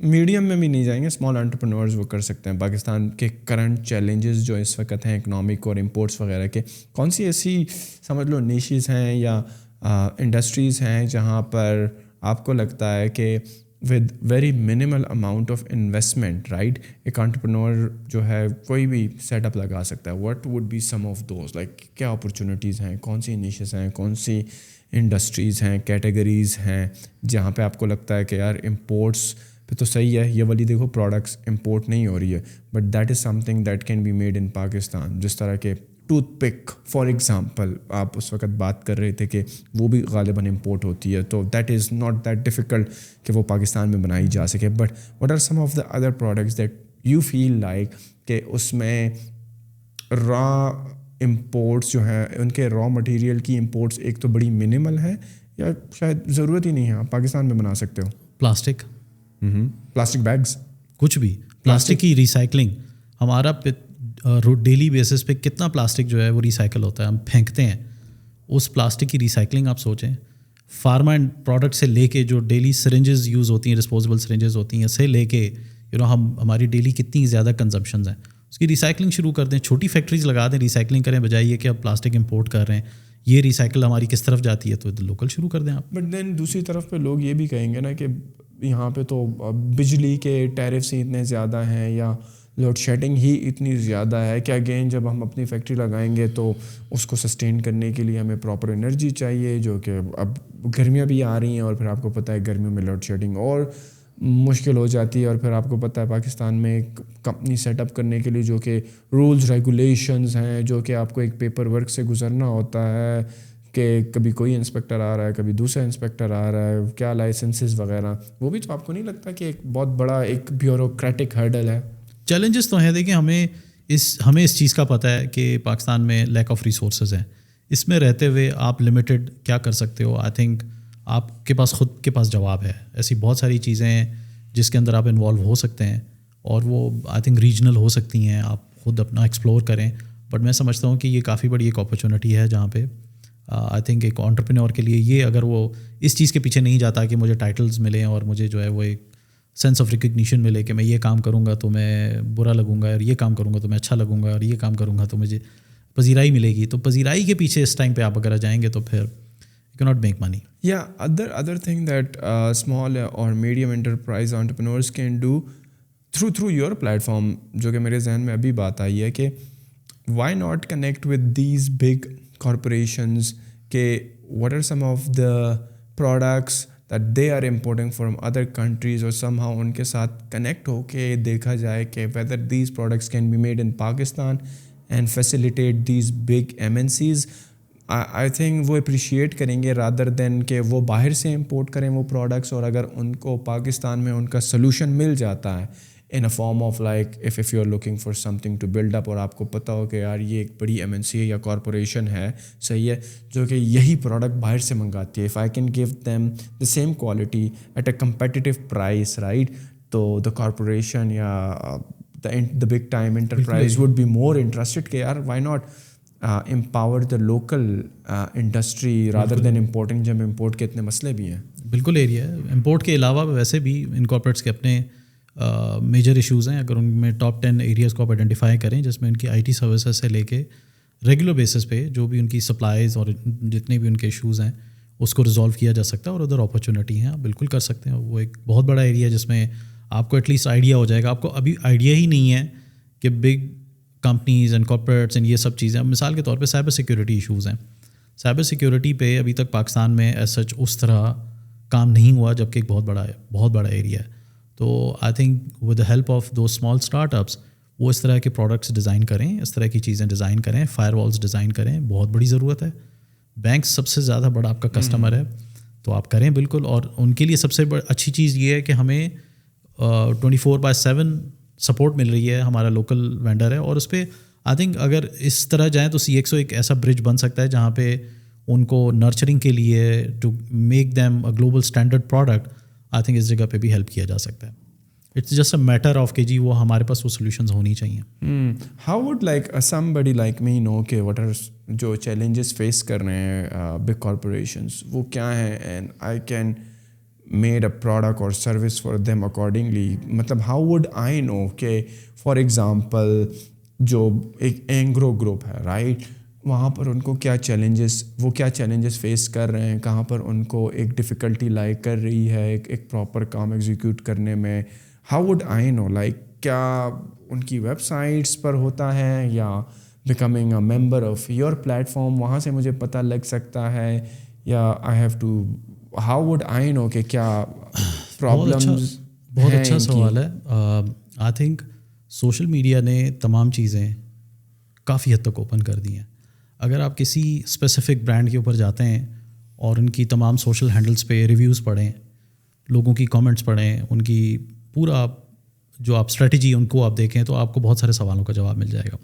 میڈیم میں بھی نہیں جائیں گے, اسمال انٹرپرینورز وہ کر سکتے ہیں پاکستان کے کرنٹ چیلنجز جو اس وقت ہیں اکنامک اور امپورٹس وغیرہ کے؟ کون سی ایسی سمجھ لو نیشز ہیں یا انڈسٹریز ہیں جہاں پر آپ کو لگتا ہے کہ with very minimal amount of investment, right, ایک انٹرپرینور جو ہے کوئی بھی سیٹ اپ لگا سکتا ہے؟ What would be some of those, like کیا اپرچونیٹیز ہیں, کون سی نیشز ہیں, کون سی انڈسٹریز ہیں, کیٹیگریز ہیں جہاں پہ آپ کو لگتا ہے کہ یار امپورٹس پہ تو صحیح ہے, یہ والی دیکھو پروڈکٹس امپورٹ نہیں ہو رہی ہے, but that is something that can be made in Pakistan. جس طرح کے ٹوتھ پک فار ایگزامپل آپ اس وقت بات کر رہے تھے کہ وہ بھی غالباً امپورٹ ہوتی ہے, تو that is not that difficult کہ وہ پاکستان میں بنائی جا سکے. But what are some of the other products that you feel like کہ اس میں را امپورٹس جو ہیں ان کے را مٹیریل کی امپورٹس ایک تو بڑی منیمل ہے یا شاید ضرورت ہی نہیں ہے, آپ پاکستان میں بنا سکتے ہو؟ پلاسٹک بیگز, کچھ بھی پلاسٹک کی ریسائکلنگ, ہمارا ڈیلی بیسس پہ کتنا پلاسٹک جو ہے وہ ریسائیکل ہوتا ہے, ہم پھینکتے ہیں. اس پلاسٹک کی ریسائکلنگ آپ سوچیں, فارما پروڈکٹ سے لے کے جو ڈیلی سرنجز یوز ہوتی ہیں, ڈسپوزیبل سرنجز ہوتی ہیں, سے لے کے ہماری ڈیلی کتنی زیادہ کنزمپشنز ہیں, اس کی ریسائکلنگ شروع کر دیں. چھوٹی فیکٹریز لگا دیں, ریسائکلنگ کریں, بجائے یہ کہ اب پلاسٹک امپورٹ کر رہے ہیں, یہ ریسائکل ہماری کس طرف جاتی ہے, تو لوکل شروع کر دیں آپ. بٹ دین دوسری طرف پہ لوگ یہ بھی کہیں گے نا کہ یہاں پہ تو بجلی کے ٹیرفس ہی اتنے زیادہ ہیں یا لوڈ شیڈنگ ہی اتنی زیادہ ہے کہ اگین جب ہم اپنی فیکٹری لگائیں گے تو اس کو سسٹین کرنے کے لیے ہمیں پراپر انرجی چاہیے, جو کہ اب گرمیاں بھی آ رہی ہیں اور پھر آپ کو پتہ ہے گرمیوں میں لوڈ شیڈنگ اور مشکل ہو جاتی ہے. اور پھر آپ کو پتہ ہے پاکستان میں ایک کمپنی سیٹ اپ کرنے کے لیے جو کہ رولز ریگولیشنز ہیں, جو کہ آپ کو ایک پیپر ورک سے گزرنا ہوتا ہے کہ کبھی کوئی انسپیکٹر آ رہا ہے, کبھی دوسرا انسپیکٹر آ رہا ہے, کیا لائسنسز وغیرہ, وہ بھی تو آپ کو نہیں لگتا کہ ایک بہت بڑا ایک بیوروکریٹک ہرڈل ہے؟ چیلنجز تو ہیں. دیکھیں ہمیں اس چیز کا پتہ ہے کہ پاکستان میں لیک آف ریسورسز ہیں. اس میں رہتے ہوئے آپ لمیٹڈ کیا کر سکتے ہو؟ آئی تھنک آپ کے پاس خود کے پاس جواب ہے. ایسی بہت ساری چیزیں ہیں جس کے اندر آپ انوالو ہو سکتے ہیں, اور وہ آئی تھنک ریجنل ہو سکتی ہیں, آپ خود اپنا ایکسپلور کریں. بٹ میں سمجھتا ہوں کہ یہ کافی بڑی ایک اپرچونیٹی ہے جہاں پہ آئی تھنک ایک انٹرپرینور کے لیے یہ, اگر وہ اس چیز کے پیچھے نہیں جاتا کہ مجھے ٹائٹلز ملیں اور مجھے جو ہے وہ ایک سینس آف ریکگنیشن ملے کہ میں یہ کام کروں گا تو میں برا لگوں گا, اور یہ کام کروں گا تو میں اچھا لگوں گا, اور یہ کام کروں گا تو مجھے پذیرائی ملے گی, تو پذیرائی کے پیچھے اس ٹائم پہ آپ اگر جائیں گے تو پھر you can not make money. یا ادر تھنگ دیٹ اسمال اور medium enterprise entrepreneurs can do through your platform, جو کہ میرے ذہن میں ابھی بات آئی ہے کہ why not connect with these big corporations, کہ what are some of the products that they are importing from other countries, اور سم ہاؤ ان کے ساتھ کنیکٹ ہو کے دیکھا جائے کہ whether these products can be made in Pakistan and facilitate these big MNCs. I think وہ اپریشیٹ کریں گے رادر دین کہ وہ باہر سے امپورٹ کریں وہ پروڈکٹس, اور اگر ان کو پاکستان میں ان کا سلوشن مل جاتا ہے in a form of like if you are looking for something to build up, اور آپ کو پتہ ہو کہ یار یہ ایک بڑی MNC ہے یا کارپوریشن ہے, صحیح ہے, جو کہ یہی پروڈکٹ باہر سے منگاتی ہے, if I can give them the same quality at a competitive price, right, تو the corporation یا the big time enterprise would be more interested کہ یار why not empower the local industry rather than importing, جب امپورٹ کے اتنے مسئلے بھی ہیں. بالکل ایریا ہے امپورٹ کے علاوہ ویسے بھی انکارپوریٹس کے اپنے میجر ایشوز ہیں. اگر ان میں ٹاپ 10 ایریاز کو آپ آئیڈینٹیفائی کریں جس میں ان کی IT سروسز سے لے کے ریگولر بیسس پہ جو بھی ان کی سپلائیز اور جتنے بھی ان کے ایشوز ہیں اس کو ریزالو کیا جا سکتا ہے, اور ادھر اپرچونیٹی ہیں, آپ بالکل کر سکتے ہیں. وہ ایک بہت بڑا ایریا ہے جس میں آپ کو ایٹ لیسٹ آئیڈیا ہو جائے گا. آپ کو ابھی آئیڈیا ہی نہیں ہے کہ big companies and corporates and یہ سب چیزیں. مثال کے طور پہ سائبر سیکورٹی ایشوز ہیں. سائبر سیکورٹی پہ ابھی تک پاکستان میں ایز سچ اس طرح کام نہیں ہوا, جبکہ ایک بہت بڑا ایریا ہے. تو I think with the help of two small startups وہ اس طرح کے پروڈکٹس ڈیزائن کریں, اس طرح کی چیزیں ڈیزائن کریں, فائر والس ڈیزائن کریں. بہت بڑی ضرورت ہے. بینک سب سے زیادہ بڑا آپ کا کسٹمر ہے, تو آپ کریں بالکل. اور ان کے لیے سب سے اچھی چیز یہ ہے کہ ہمیں 24/7 سپورٹ مل رہی ہے. ہمارا لوکل وینڈر ہے, اور اس پہ آئی تھنک اگر اس طرح جائیں تو CXO ایک ایسا برج بن سکتا ہے جہاں پہ ان کو نرچرنگ کے لیے to make them a global standard product, I think اس جگہ پہ بھی ہیلپ کیا جا سکتا ہے. It's just a matter of کہ جی وہ ہمارے پاس وہ سولوشنز ہونی چاہیے. How would like somebody like me know کہ what are جو چیلنجز فیس کر رہے ہیں بگ کارپوریشنس وہ کیا ہیں, and I can made a product اور سروس فار دیم اکارڈنگلی. مطلب ہاؤ وڈ آئی نو کہ فار ایگزامپل جو ایک اینگرو گروپ ہے, رائٹ, وہاں پر ان کو کیا چیلنجز فیس کر رہے ہیں, کہاں پر ان کو ایک ڈفیکلٹی لائک کر رہی ہے ایک پراپر کام ایگزیکیوٹ کرنے میں. How would I know, like کیا ان کی ویب سائٹس پر ہوتا ہے یا becoming a member of your platform وہاں سے مجھے پتہ لگ سکتا ہے, یا I have to, how would I know کہ کیا پرابلمز. بہت اچھا سوال ہے. آئی تھنک سوشل میڈیا نے تمام چیزیں کافی حد تک اوپن کر دی ہیں. اگر آپ کسی اسپیسیفک برانڈ کے اوپر جاتے ہیں اور ان کی تمام سوشل ہینڈلز پہ ریویوز پڑھیں, لوگوں کی کامنٹس پڑھیں, ان کی پورا جو آپ اسٹریٹجی ان کو آپ دیکھیں, تو آپ کو بہت سارے سوالوں کا جواب مل جائے گا.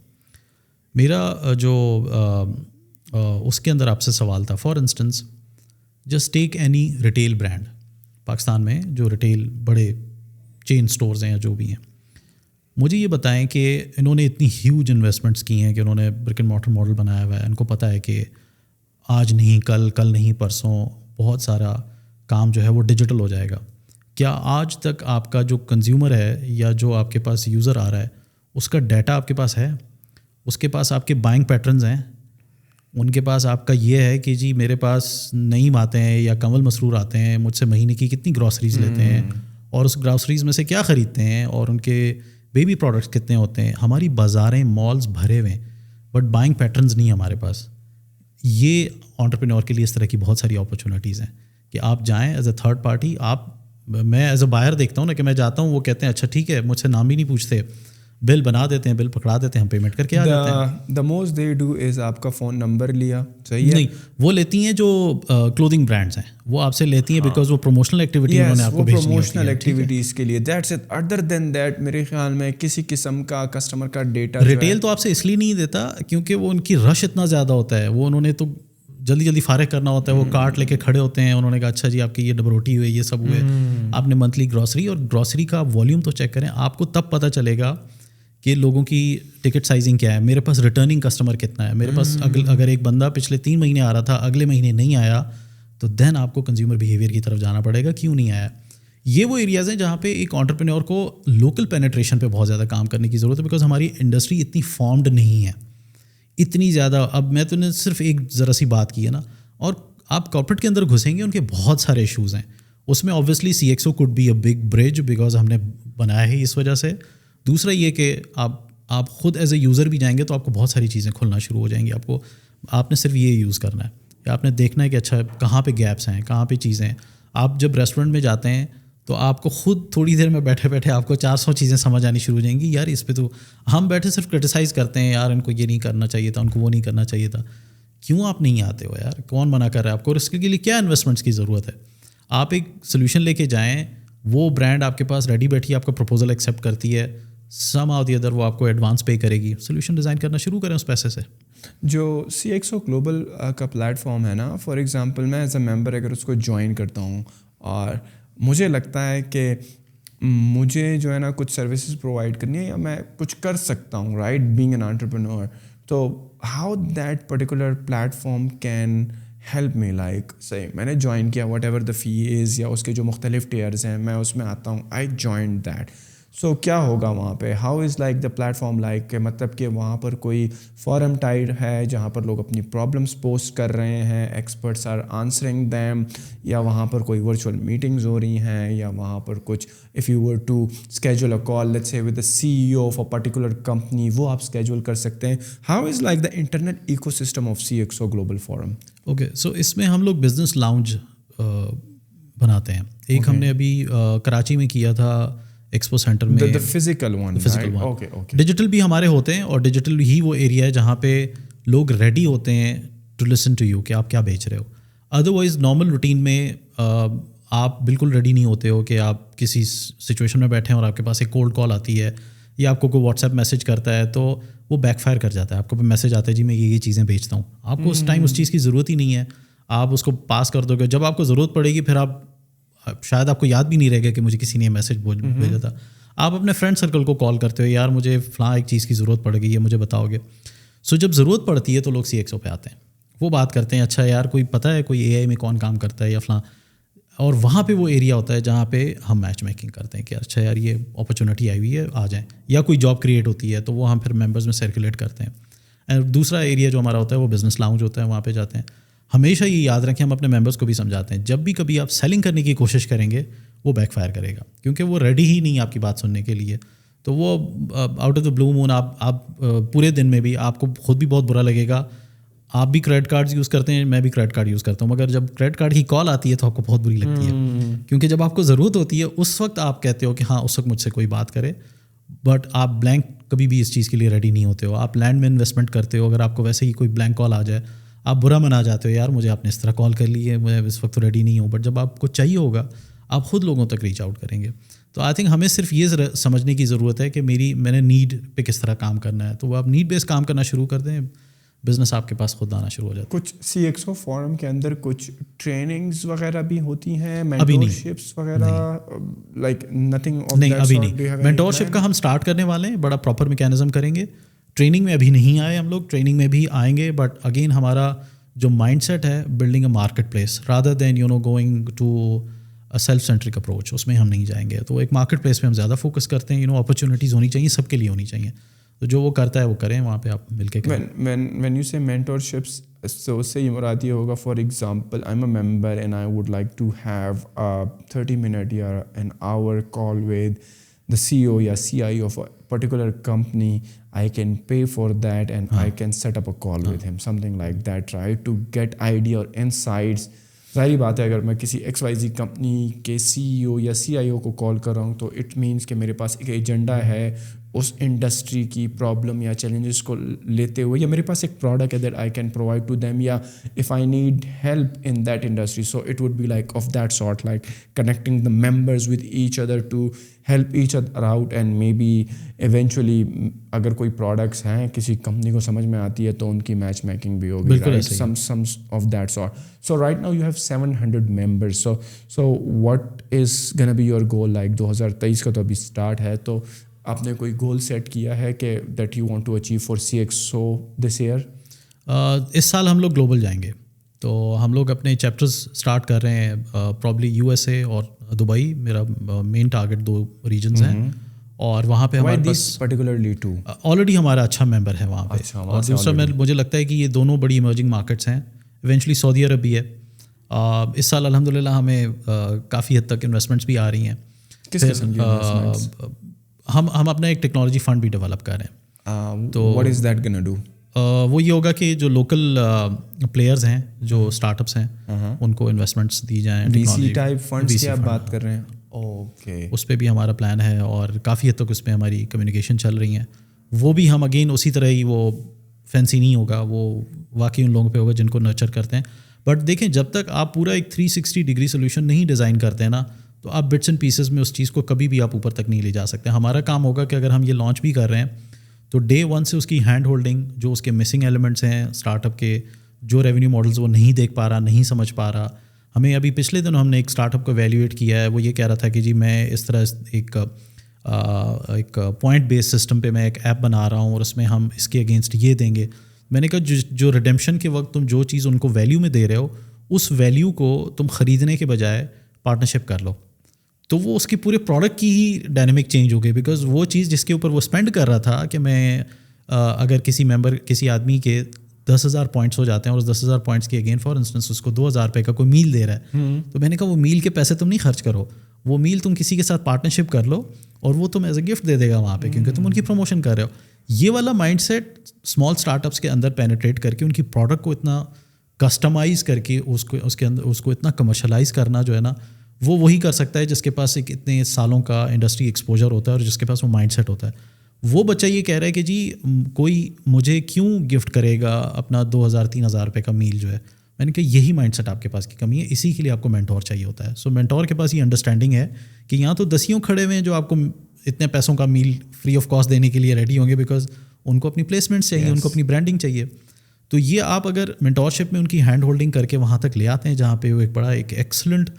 میرا جو اس کے اندر آپ سے سوال تھا, for instance just take any retail brand Pakistan میں جو ریٹیل بڑے چین سٹورز ہیں یا جو بھی ہیں, مجھے یہ بتائیں کہ انہوں نے اتنی ہیوج انویسٹمنٹس کی ہیں کہ انہوں نے برک اینڈ مارٹر ماڈل بنایا ہوا ہے. ان کو پتہ ہے کہ آج نہیں کل نہیں پرسوں بہت سارا کام جو ہے وہ ڈیجیٹل ہو جائے گا. کیا آج تک آپ کا جو کنزیومر ہے یا جو آپ کے پاس یوزر آ رہا ہے اس کا ڈیٹا آپ کے پاس ہے؟ اس کے پاس آپ کے بائنگ پیٹرنز ہیں, ان کے پاس آپ کا یہ ہے کہ جی میرے پاس نعیم آتے ہیں یا کنول مسرور آتے ہیں, مجھ سے مہینے کی کتنی گراسریز لیتے ہیں اور اس گراسریز میں سے کیا خریدتے ہیں, اور ان کے بیبی پروڈکٹس کتنے ہوتے ہیں. ہماری بازاریں مالز بھرے ہوئے ہیں بٹ بائنگ پیٹرنز نہیں ہمارے پاس. یہ انٹرپرینور کے لیے اس طرح کی بہت ساری اپرچونیٹیز ہیں کہ آپ جائیں ایز اے تھرڈ پارٹی. میں ایز اے بائر دیکھتا ہوں نا کہ میں جاتا ہوں, وہ کہتے ہیں اچھا ٹھیک ہے, مجھ سے نام بھی نہیں پوچھتے, بل بنا دیتے ہیں, بل پکڑا دیتے ہیں, ہم پیمنٹ کر کے آ جاتے ہیں. The most they do is آپ کا فون نمبر لیا, صحیح ہے, نہیں وہ لیتی ہیں جو کلودنگ برانڈس ہیں, وہ آپ سے لیتی ہیں بیکاز وہ پروموشنل ایکٹیویٹی انہوں نے آپ کو بھیجنی ہوتی ہے, پروموشنل ایکٹیویٹیز کے لیے. That's it. Other then that میرے خیال میں کسی قسم کا کسٹمر کا ڈیٹا ریٹیل تو آپ سے اس لیے نہیں دیتا کیونکہ وہ ان کی رش اتنا زیادہ ہوتا ہے, وہ انہوں نے تو جلدی جلدی فارغ کرنا ہوتا ہے, وہ کارٹ لے کے کھڑے ہوتے ہیں, انہوں نے کہا اچھا جی آپ کی یہ ڈبل روٹی ہوئے, یہ سب ہوئے, آپ نے منتھلی گروسری, اور گروسری کا والیوم تو چیک کریں, آپ کو تب پتہ چلے گا کہ لوگوں کی ٹکٹ سائزنگ کیا ہے, میرے پاس ریٹرننگ کسٹمر کتنا ہے, میرے پاس اگر ایک بندہ پچھلے 3 مہینے آ رہا تھا اگلے مہینے نہیں آیا تو دین آپ کو کنزیومر بیہیویئر کی طرف جانا پڑے گا, کیوں نہیں آیا. یہ وہ ایریاز ہیں جہاں پہ ایک انٹرپرینور کو لوکل پینیٹریشن پہ بہت زیادہ کام کرنے کی ضرورت ہے, بیکاز ہماری انڈسٹری اتنی فارمڈ نہیں ہے اتنی زیادہ. اب میں تو نے صرف ایک ذرا سی بات کی ہے نا, اور آپ کارپوریٹ کے اندر گھسیں گے, ان کے بہت سارے ایشوز ہیں, اس میں obviously CXO could be a big bridge because ہم نے بنایا ہے اس وجہ سے. دوسرا یہ کہ آپ خود ایز اے یوزر بھی جائیں گے تو آپ کو بہت ساری چیزیں کھلنا شروع ہو جائیں گی, آپ نے صرف یہ یوز کرنا ہے, یا آپ نے دیکھنا ہے کہ اچھا کہاں پہ گیپس ہیں, کہاں پہ چیزیں ہیں. آپ جب ریسٹورینٹ میں جاتے ہیں تو آپ کو خود تھوڑی دیر میں بیٹھے بیٹھے آپ کو 400 چیزیں سمجھ آنی شروع ہو جائیں گی, یار اس پہ تو ہم بیٹھے صرف کرٹیسائز کرتے ہیں, یار ان کو یہ نہیں کرنا چاہیے تھا, ان کو وہ نہیں کرنا چاہیے تھا. کیوں آپ نہیں آتے ہو یار, کون منع کر رہا ہے آپ کو, اور اس کے لیے کیا انویسٹمنٹس کی ضرورت ہے. آپ ایک سولوشن لے کے جائیں, وہ برانڈ آپ کے پاس ریڈی بیٹھی آپ کا پروپوزل ایکسیپٹ کرتی ہے, سم آؤ دی ادر وہ آپ کو ایڈوانس پے کرے گی, سولوشن ڈیزائن کرنا شروع کریں اس پیسے سے. جو CXO گلوبل کا پلیٹ فارم ہے نا, فار ایگزامپل میں ایز اے ممبر اگر اس کو جوائن کرتا ہوں اور مجھے لگتا ہے کہ مجھے جو ہے نا کچھ سروسز پرووائڈ کرنی ہے یا میں کچھ کر سکتا ہوں, رائٹ, بینگ این انٹرپرینور, تو how that particular plate form can help me, like صحیح میں نے جوائن کیا, واٹ ایور دا فی از, یا اس کے جو مختلف ٹیئرز ہیں میں اس میں آتا ہوں, آئی جوائن دیٹ. سو کیا ہوگا وہاں پہ, how is like the platform like, کہ مطلب کہ وہاں پر کوئی فورم ٹائپ ہے جہاں پر لوگ اپنی پرابلمس پوسٹ کر رہے ہیں, ایکسپرٹس آر آنسرنگ دیم, یا وہاں پر کوئی ورچوئل میٹنگز ہو رہی ہیں, یا وہاں پر کچھ if you were to schedule a call let's say with the CEO of a particular company, وہ آپ اسکیجول کر سکتے ہیں. How is like the internet ecosystem of CXO global forum. Okay, so اس میں ہم لوگ بزنس لاؤنج بناتے ہیں. ایک ہم نے ابھی کراچی میں کیا تھا ایکسپو سینٹر میں, فزیکل ون. ڈیجیٹل بھی ہمارے ہوتے ہیں, اور ڈیجیٹل ہی وہ ایریا ہے جہاں پہ لوگ ریڈی ہوتے ہیں ٹو لسن ٹو یو کہ آپ کیا بیچ رہے ہو. ادروائز نارمل روٹین میں آپ بالکل ریڈی نہیں ہوتے ہو کہ آپ کسی سچویشن میں بیٹھے ہیں اور آپ کے پاس ایک کولڈ کال آتی ہے, یا آپ کو کوئی واٹس ایپ میسج کرتا ہے تو وہ بیک فائر کر جاتا ہے. آپ کو میسج آتا ہے جی میں یہ چیزیں بیچتا ہوں, آپ کو اس ٹائم اس چیز کی ضرورت ہی نہیں ہے, آپ اس کو پاس کر دو گے. جب آپ کو ضرورت پڑے گی پھر آپ شاید آپ کو یاد بھی نہیں رہے گا کہ مجھے کسی نے میسج بھیجا تھا. آپ اپنے فرینڈ سرکل کو کال کرتے ہو, یار مجھے فلاں ایک چیز کی ضرورت پڑ گئی ہے, مجھے بتاؤ گے. سو جب ضرورت پڑتی ہے تو لوگ CXO پہ آتے ہیں, وہ بات کرتے ہیں, اچھا یار کوئی پتہ ہے کوئی AI میں کون کام کرتا ہے یا فلاں, اور وہاں پہ وہ ایریا ہوتا ہے جہاں پہ ہم میچ میکنگ کرتے ہیں کہ اچھا یار یہ اپرچونیٹی آئی ہوئی ہے, آ جائیں. یا کوئی جاب کریٹ ہوتی ہے تو وہ ہم پھر ممبرز میں سرکولیٹ کرتے ہیں. اور دوسرا ایریا جو ہمارا ہوتا ہے وہ بزنس لاؤنج ہوتا ہے, وہاں پہ جاتے ہیں. ہمیشہ یہ یاد رکھیں, ہم اپنے ممبرس کو بھی سمجھاتے ہیں, جب بھی کبھی آپ سیلنگ کرنے کی کوشش کریں گے وہ بیک فائر کرے گا, کیونکہ وہ ریڈی ہی نہیں آپ کی بات سننے کے لیے. تو وہ آؤٹ آف دا بلو مون آپ پورے دن میں بھی آپ کو خود بھی بہت برا لگے گا. آپ بھی کریڈٹ کارڈز یوز کرتے ہیں, میں بھی کریڈٹ کارڈ یوز کرتا ہوں, مگر جب کریڈٹ کارڈ کی کال آتی ہے تو آپ کو بہت بری لگتی ہے, کیونکہ جب آپ کو ضرورت ہوتی ہے اس وقت آپ کہتے ہو کہ ہاں اس وقت مجھ سے کوئی بات کرے, بٹ آپ بلینک کبھی بھی اس چیز کے لیے ریڈی نہیں ہوتے ہو. آپ لینڈ میں انویسٹمنٹ کرتے ہو, اگر آپ کو ویسے ہی کوئی بلینک کال آ جائے آپ برا منا جاتے ہو, یار مجھے آپ نے اس طرح کال کر لی ہے, میں اس وقت تو ریڈی نہیں ہوں. بٹ جب آپ کو چاہیے ہوگا آپ خود لوگوں تک ریچ آؤٹ کریں گے. تو آئی تھنک ہمیں صرف یہ سمجھنے کی ضرورت ہے کہ میں نے نیڈ پہ کس طرح کام کرنا ہے, تو وہ آپ نیڈ بیس کام کرنا شروع کر دیں, بزنس آپ کے پاس خود آنا شروع ہو جاتا ہے. کچھ CXO فورم کے اندر کچھ ٹریننگز وغیرہ بھی ہوتی ہیں, مینٹورشپس وغیرہ, لائک نتھنگ آف نہیں ابھی نہیں. مینٹورشپ کا ہم اسٹارٹ کرنے والے ہیں, بڑا پراپر میکینزم کریں گے. ٹریننگ میں ابھی نہیں آئے ہم لوگ, ٹریننگ میں بھی آئیں گے, بٹ اگین ہمارا جو مائنڈ سیٹ ہے building a market place rather than going to self centric approach, اس میں ہم نہیں جائیں گے. تو ایک مارکیٹ پلیس پہ ہم زیادہ فوکس کرتے ہیں. اپرچونیٹیز ہونی چاہیے, سب کے لیے ہونی چاہیے, تو جو وہ کرتا ہے وہ کریں, وہاں پہ آپ مل کے کریں. وین یو سے مینٹورشپس, تو اس سے یہ مراد یہ ہوگا, for example I am a member and I would like to have 30 minute یا an hour call with the CEO یا CIO of a particular company, I can pay for that and I can set up a call with him, something like that, right, to get idea or insights. ظاہری بات ہے اگر میں کسی XYZ کمپنی کے CEO یا CIO کو کال کر رہا ہوں تو اٹ مینس کہ میرے پاس ایک ایجنڈا ہے اس انڈسٹری کی پرابلم یا چیلنجز کو لیتے ہوئے, یا میرے پاس ایک پروڈکٹ ہے that I can provide to them, یا if I need help in that industry, so it would be like of that sort, like connecting the members with each other to help each other out, and maybe eventually اگر کوئی پروڈکٹس ہیں کسی کمپنی کو سمجھ میں آتی ہے تو ان کی میچ میکنگ بھی ہوگی, some of that sort. So right now you have 700 members, so what is gonna be your goal, like 2023 کا تو ابھی اسٹارٹ ہے, تو آپ نے کوئی گول سیٹ کیا ہے کہ that you want to achieve for CXO this year? اس سال ہم لوگ گلوبل جائیں گے, تو ہم لوگ اپنے چیپٹرز اسٹارٹ کر رہے ہیں, پرابلی USA اور دبئی میرا مین ٹارگیٹ 2 ریجنز ہیں, اور وہاں پہ ہمارے پاس پرٹیکولرلی 2 آلریڈی ہمارا اچھا ممبر ہے وہاں پہ, اور دوسرا مجھے لگتا ہے کہ یہ دونوں بڑی ایمرجنگ مارکیٹس ہیں, ایونچولی سعودی عرب بھی ہے. اس سال الحمدللہ ہمیں کافی حد تک انویسٹمنٹس بھی آ رہی ہیں. کس قسم کی انویسٹمنٹس؟ ہم اپنا ایک ٹیکنالوجی فنڈ بھی ڈیولپ کر رہے ہیں. تو what is that gonna do? وہ یہ ہوگا کہ جو لوکل پلیئرز ہیں, جو اسٹارٹ اپس ہیں, ان کو انویسٹمنٹس دی جائیں. VC ٹائپ فنڈس کی آپ بات کر رہے ہیں؟ اوکے, اس پہ بھی ہمارا پلان ہے, اور کافی حد تک اس پہ ہماری کمیونیکیشن چل رہی ہیں. وہ بھی ہم اگین اسی طرح ہی, وہ فینسی نہیں ہوگا, وہ واقعی ان لوگوں پہ ہوگا جن کو نرچر کرتے ہیں. بٹ دیکھیں, جب تک آپ پورا ایک 360 ڈگری سولوشن نہیں ڈیزائن کرتے ہیں نا, تو آپ بٹس اینڈ پیسز میں اس چیز کو کبھی بھی آپ اوپر تک نہیں لے جا سکتے. ہمارا کام ہوگا کہ اگر ہم یہ لانچ بھی کر رہے ہیں تو ڈے 1 سے اس کی ہینڈ ہولڈنگ, جو اس کے مسنگ ایلیمنٹس ہیں اسٹارٹ اپ کے, جو ریونیو ماڈلز وہ نہیں دیکھ پا رہا, نہیں سمجھ پا رہا. ہمیں ابھی پچھلے دنوں ہم نے ایک اسٹارٹ اپ کو ایویلیویٹ کیا ہے, وہ یہ کہہ رہا تھا کہ جی میں اس طرح ایک پوائنٹ بیس سسٹم پہ میں ایک ایپ بنا رہا ہوں, اور اس میں ہم اس کے اگینسٹ یہ دیں گے. میں نے کہا جو ریڈیمپشن کے وقت تم جو چیز ان کو ویلیو میں دے رہے ہو, اس ویلیو کو تم خریدنے کے بجائے پارٹنرشپ کر لو. تو وہ اس کی پورے پروڈکٹ کی ہی ڈائنامک چینج ہو گئی, بیکاز وہ چیز جس کے اوپر وہ اسپینڈ کر رہا تھا کہ میں اگر کسی آدمی کے 10,000 پوائنٹس ہو جاتے ہیں, اور اس 10,000 پوائنٹس کے اگین فار انسٹنس اس کو 2,000 روپے کا کوئی میل دے رہا ہے, تو میں نے کہا وہ میل کے پیسے تم نہیں خرچ کرو, وہ میل تم کسی کے ساتھ پارٹنرشپ کر لو, اور وہ تم ایز اے گفٹ دے دے گا وہاں پہ, کیونکہ تم ان کی پروموشن کر رہے ہو. یہ والا mindset small startups کے اندر پینیٹریٹ کر کے ان کی پروڈکٹ کو اتنا کسٹمائز کر کے اس کو اتنا کمرشلائز کرنا جو ہے نا, وہ وہی کر سکتا ہے جس کے پاس ایک اتنے سالوں کا انڈسٹری ایکسپوجر ہوتا ہے, اور جس کے پاس وہ مائنڈ سیٹ ہوتا ہے. وہ بچہ یہ کہہ رہا ہے کہ جی کوئی مجھے کیوں گفٹ کرے گا اپنا 2,000-3,000 روپے کا میل جو ہے. میں نے کہا یہی مائنڈ سیٹ آپ کے پاس کی کمی ہے, اسی کے لیے آپ کو مینٹور چاہیے ہوتا ہے. سو مینٹور کے پاس یہ انڈرسٹینڈنگ ہے کہ یہاں تو دسیوں کھڑے ہوئے ہیں جو آپ کو اتنے پیسوں کا میل فری آف کاسٹ دینے کے لیے ریڈی ہوں گے, بیکاز ان کو اپنی پلیسمنٹس چاہیے, ان کو اپنی برانڈنگ چاہیے. تو یہ آپ اگر مینٹورشپ میں ان کی ہینڈ ہولڈنگ کر کے وہاں تک لے آتے ہیں جہاں پہ وہ ایک بڑا ایک excellent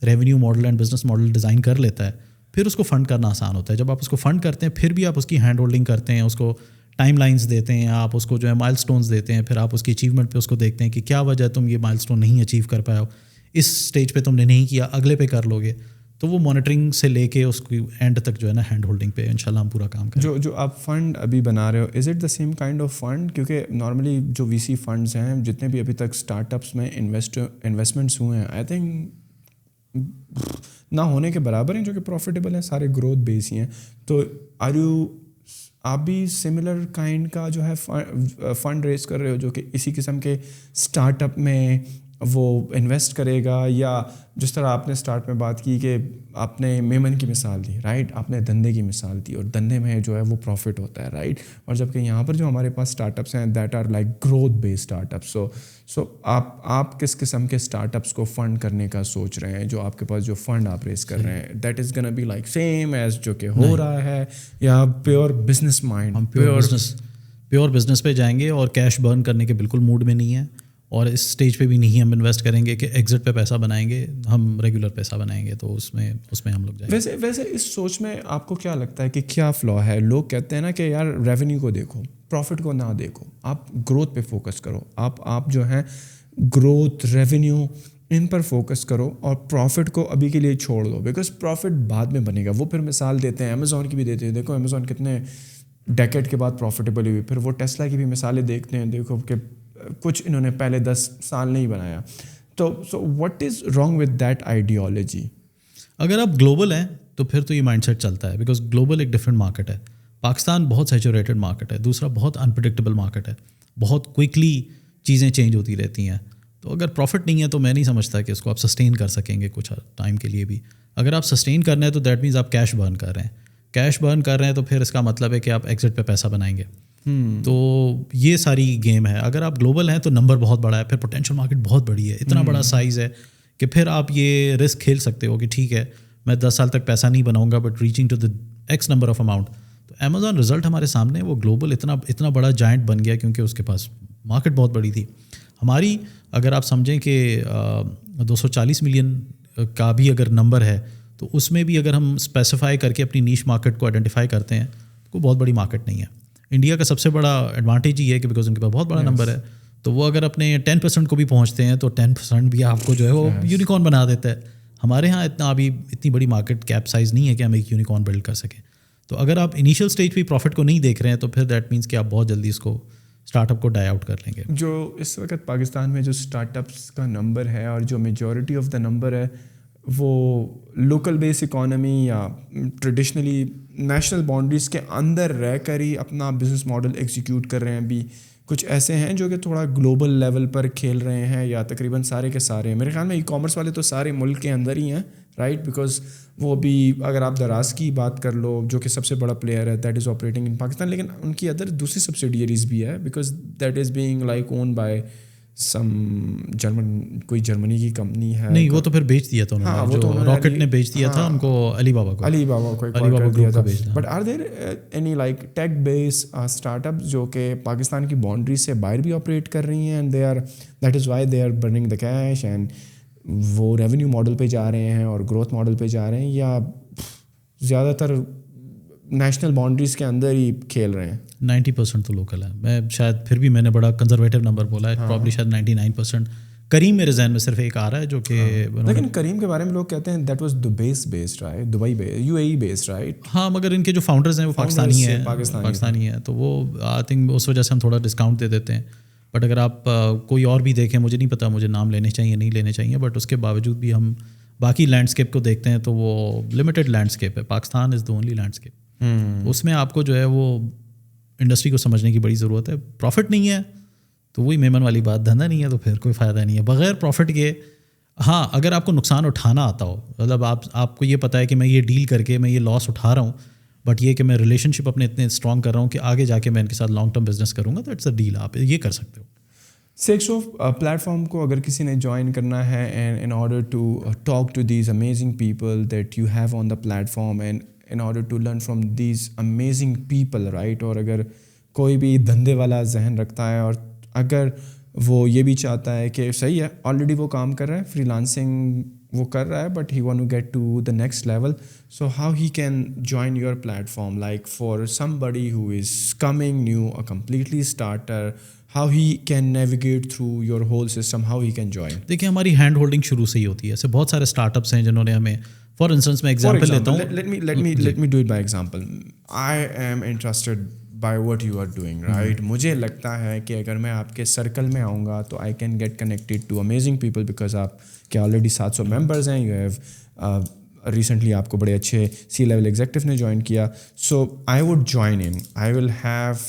revenue model and business model design کر لیتا ہے, پھر اس کو فنڈ کرنا آسان ہوتا ہے. جب آپ اس کو فنڈ کرتے ہیں, پھر بھی آپ اس کی ہینڈ ہولڈنگ کرتے ہیں, اس کو ٹائم لائنس دیتے ہیں, آپ اس کو جو ہے مائل سٹونز دیتے ہیں, پھر آپ اس کی اچیومنٹ پہ اس کو دیکھتے ہیں کہ کیا وجہ تم یہ مائل سٹون نہیں اچیو کر پائے ہو, اس اسٹیج پہ تم نے نہیں کیا, اگلے پہ کر لو گے. تو وہ مانیٹرنگ سے لے کے اس کی اینڈ تک جو ہے نا ہینڈ ہولڈنگ پہ انشاءاللہ ہم پورا کام کریں. جو آپ فنڈ ابھی بنا رہے ہو, is it the same kind of fund? کیونکہ نارملی جو VC فنڈز ہیں جتنے بھی ابھی تک اسٹارٹ اپس میں انویسٹمنٹس ہوئے ہیں, آئی تھنک نہ ہونے کے برابر ہیں جو کہ پروفیٹیبل ہیں, سارے گروتھ بیس ہی ہیں. تو آپ بھی سملر کائنڈ کا جو ہے فنڈ ریز کر رہے ہو جو کہ اسی قسم کے اسٹارٹ اپ میں وہ انویسٹ کرے گا, یا جس طرح آپ نے اسٹارٹ میں بات کی کہ آپ نے میمن کی مثال دی, رائٹ, آپ نے دھندے کی مثال دی, اور دھندے میں جو ہے وہ پروفٹ ہوتا ہے, رائٹ. اور جبکہ یہاں پر جو ہمارے پاس اسٹارٹ اپس ہیں that are like growth base startups. سو آپ کس قسم کے اسٹارٹ اپس کو فنڈ کرنے کا سوچ رہے ہیں؟ جو آپ کے پاس جو فنڈ آپ ریز کر رہے ہیں دیٹ از گنا بی لائک سیم ایز جو کہ ہو رہا ہے, یا پیور بزنس مائنڈ؟ ہم پیور بزنس پہ جائیں گے, اور کیش برن کرنے کے بالکل موڈ میں نہیں ہے, اور اس اسٹیج پہ بھی نہیں ہم انویسٹ کریں گے کہ ایگزٹ پہ پیسہ بنائیں گے, ہم ریگولر پیسہ بنائیں گے. تو اس میں ہم لوگ جائیں گے. ویسے اس سوچ میں آپ کو کیا لگتا ہے کہ کیا فلا ہے؟ لوگ کہتے ہیں نا کہ یار ریونیو کو دیکھو, پروفٹ کو نہ دیکھو, آپ گروتھ پہ فوکس کرو, آپ جو ہیں growth revenue in per focus کرو, اور پروفٹ کو ابھی کے لیے چھوڑ دو, بیکاز پروفٹ بعد میں بنے گا. وہ پھر مثال دیتے ہیں, امیزون کی بھی دیتے ہیں, دیکھو امیزون کتنے ڈیکیڈ کے بعد پروفیٹیبل ہوئی. پھر وہ ٹیسلا کی بھی مثالیں دیکھتے ہیں, دیکھو کہ کچھ انہوں نے پہلے 10 سال نہیں بنایا. تو what is wrong with that ideology? اگر آپ گلوبل ہیں تو پھر تو یہ مائنڈ سیٹ چلتا ہے, بیکاز گلوبل ایک ڈفرینٹ مارکیٹ ہے. پاکستان بہت سیچوریٹڈ مارکیٹ ہے, دوسرا بہت انپریڈکٹیبل مارکیٹ ہے, بہت کوئکلی چیزیں چینج ہوتی رہتی ہیں. تو اگر پروفٹ نہیں ہے تو میں نہیں سمجھتا کہ اس کو آپ سسٹین کر سکیں گے کچھ ٹائم کے لیے بھی. اگر آپ سسٹین کرنا ہے تو دیٹ مینز آپ کیش برن کر رہے ہیں. کیش برن کر رہے ہیں تو پھر اس کا مطلب ہے کہ آپ ایگزٹ پہ پیسہ بنائیں گے. تو یہ ساری گیم ہے. اگر آپ گلوبل ہیں تو نمبر بہت بڑا ہے, پھر پوٹینشیل مارکیٹ بہت بڑی ہے, اتنا بڑا سائز ہے کہ پھر آپ یہ رسک کھیل سکتے ہو کہ ٹھیک ہے میں 10 سال تک پیسہ نہیں بناؤں گا but reaching to the X number of amount. تو امیزون رزلٹ ہمارے سامنے وہ گلوبل اتنا بڑا جائنٹ بن گیا کیونکہ اس کے پاس مارکیٹ بہت بڑی تھی. ہماری اگر آپ سمجھیں کہ 240 ملین کا بھی اگر نمبر ہے تو اس میں بھی اگر ہم اسپیسیفائی کر کے اپنی نیش مارکیٹ کو آئیڈینٹیفائی کرتے ہیں تو کوئی بہت بڑی مارکیٹ نہیں ہے. انڈیا کا سب سے بڑا ایڈوانٹیج یہ ہے کہ بیکاز ان کے پاس بہت بڑا نمبر ہے, تو وہ اگر اپنے 10% کو بھی پہنچتے ہیں تو 10% بھی آپ کو جو ہے وہ یونیکارن بنا دیتا ہے. ہمارے ہاں اتنی بڑی مارکیٹ کیپ سائز نہیں ہے کہ ہم ایک یونیکارن بلڈ کر سکیں. تو اگر آپ انیشیل اسٹیج پہ پروفٹ کو نہیں دیکھ رہے ہیں تو پھر دیٹ مینس کہ آپ بہت جلدی اس کو اسٹارٹ اپ کو ڈائی آؤٹ کر لیں گے. جو اس وقت پاکستان میں جو اسٹارٹ اپس کا نمبر ہے اور جو میجورٹی آف دا نمبر ہے وہ لوکل بیس اکانومی یا ٹریڈیشنلی نیشنل باؤنڈریز کے اندر رہ کر ہی اپنا بزنس ماڈل ایگزیکیوٹ کر رہے ہیں. بھی کچھ ایسے ہیں جو کہ تھوڑا گلوبل لیول پر کھیل رہے ہیں, یا تقریباً سارے کے سارے ہیں. میرے خیال میں ای کامرس والے تو سارے ملک کے اندر ہی ہیں, رائٹ, بیکاز وہ بھی اگر آپ دراز کی بات کر لو جو کہ سب سے بڑا پلیئر ہے that is operating in Pakistan, لیکن ان کی ادر دوسری سبسیڈیریز بھی ہے because that is being like own by some کوئی جرمنی کی کمپنی ہے. نہیں وہ تو پھر بیچ دیا تھا انہوں نے, جو راکٹ نے بیچ دیا تھا ان کو علی بابا کو ایکوائر دیا تھا. But are there any like tech base startup جو کہ پاکستان کی باؤنڈری سے باہر بھی آپریٹ کر رہی ہیں, and they are that is why they are burning the cash and وہ ریونیو ماڈل پہ جا رہے ہیں اور گروتھ ماڈل پہ جا رہے ہیں, یا زیادہ تر نیشنل باؤنڈریز کے اندر ہی کھیل رہے ہیں؟ 90% تو لوکل ہے. میں شاید پھر بھی میں نے بڑا کنزرویٹو نمبر بولا ہے, پرابلی شاید 99%. کریم میرے ذہن میں صرف ایک آ رہا ہے جو کہ لیکن کریم کے بارے میں لوگ کہتے ہیں that was based right, Dubai UAE based right. ہاں مگر ان کے جو فاؤنڈرز ہیں وہ پاکستانی ہیں, تو وہ آئی تھنک اس وجہ سے ہم تھوڑا ڈسکاؤنٹ دے دیتے ہیں. بٹ اگر آپ کوئی اور بھی دیکھیں, مجھے نہیں پتا مجھے نام لینے چاہیے نہیں لینے چاہیے, بٹ اس کے باوجود بھی ہم باقی لینڈسکیپ کو دیکھتے ہیں تو وہ لمیٹڈ لینڈسکیپ ہے. پاکستان از دا اونلی لینڈسکیپ. اس میں آپ کو جو ہے وہ انڈسٹری کو سمجھنے کی بڑی ضرورت ہے. پروفٹ نہیں ہے تو وہی میمن والی بات, دھندا نہیں ہے تو پھر کوئی فائدہ نہیں ہے بغیر پروفٹ کے. ہاں اگر آپ کو نقصان اٹھانا آتا ہو, مطلب آپ کو یہ پتہ ہے کہ میں یہ ڈیل کر کے میں یہ لاس اٹھا رہا ہوں, بٹ یہ کہ میں ریلیشن شپ اپنے اتنے اسٹرانگ کر رہا ہوں کہ آگے جا کے میں ان کے ساتھ لانگ ٹرم بزنس کروں گا, تو اٹس اے ڈیل, آپ یہ کر سکتے ہو. سیکسو پلیٹ فارم کو اگر کسی نے جوائن کرنا ہے and in order to talk to these amazing people that you have on the platform and in order to learn from these amazing people, right, اور اگر کوئی بھی دھندے والا ذہن رکھتا ہے اور اگر وہ یہ بھی چاہتا ہے کہ صحیح ہے آلریڈی وہ کام کر رہا ہے, فری لانسنگ وہ کر رہا ہے, but he want to get to the next level, so how he can join your platform, like for somebody who is coming new, a completely starter, how he can navigate through your whole system, how he can join. دیکھیں ہماری ہینڈ ہولڈنگ شروع سے ہی ہوتی ہے. ایسے بہت سارے اسٹارٹ اپس ہیں جنہوں نے ہمیں, فار انسٹنس میں ایگزامپل لیتا ہوں, let me do it by example. I am interested by what you are doing, right? مجھے لگتا ہے کہ اگر میں آپ کے سرکل میں آؤں گا تو I can get connected to amazing people because آپ کے آلریڈی 700 ممبرز ہیں, you have ریسنٹلی آپ کو بڑے اچھے C-level executive نے جوائن کیا, so I would join in, I will have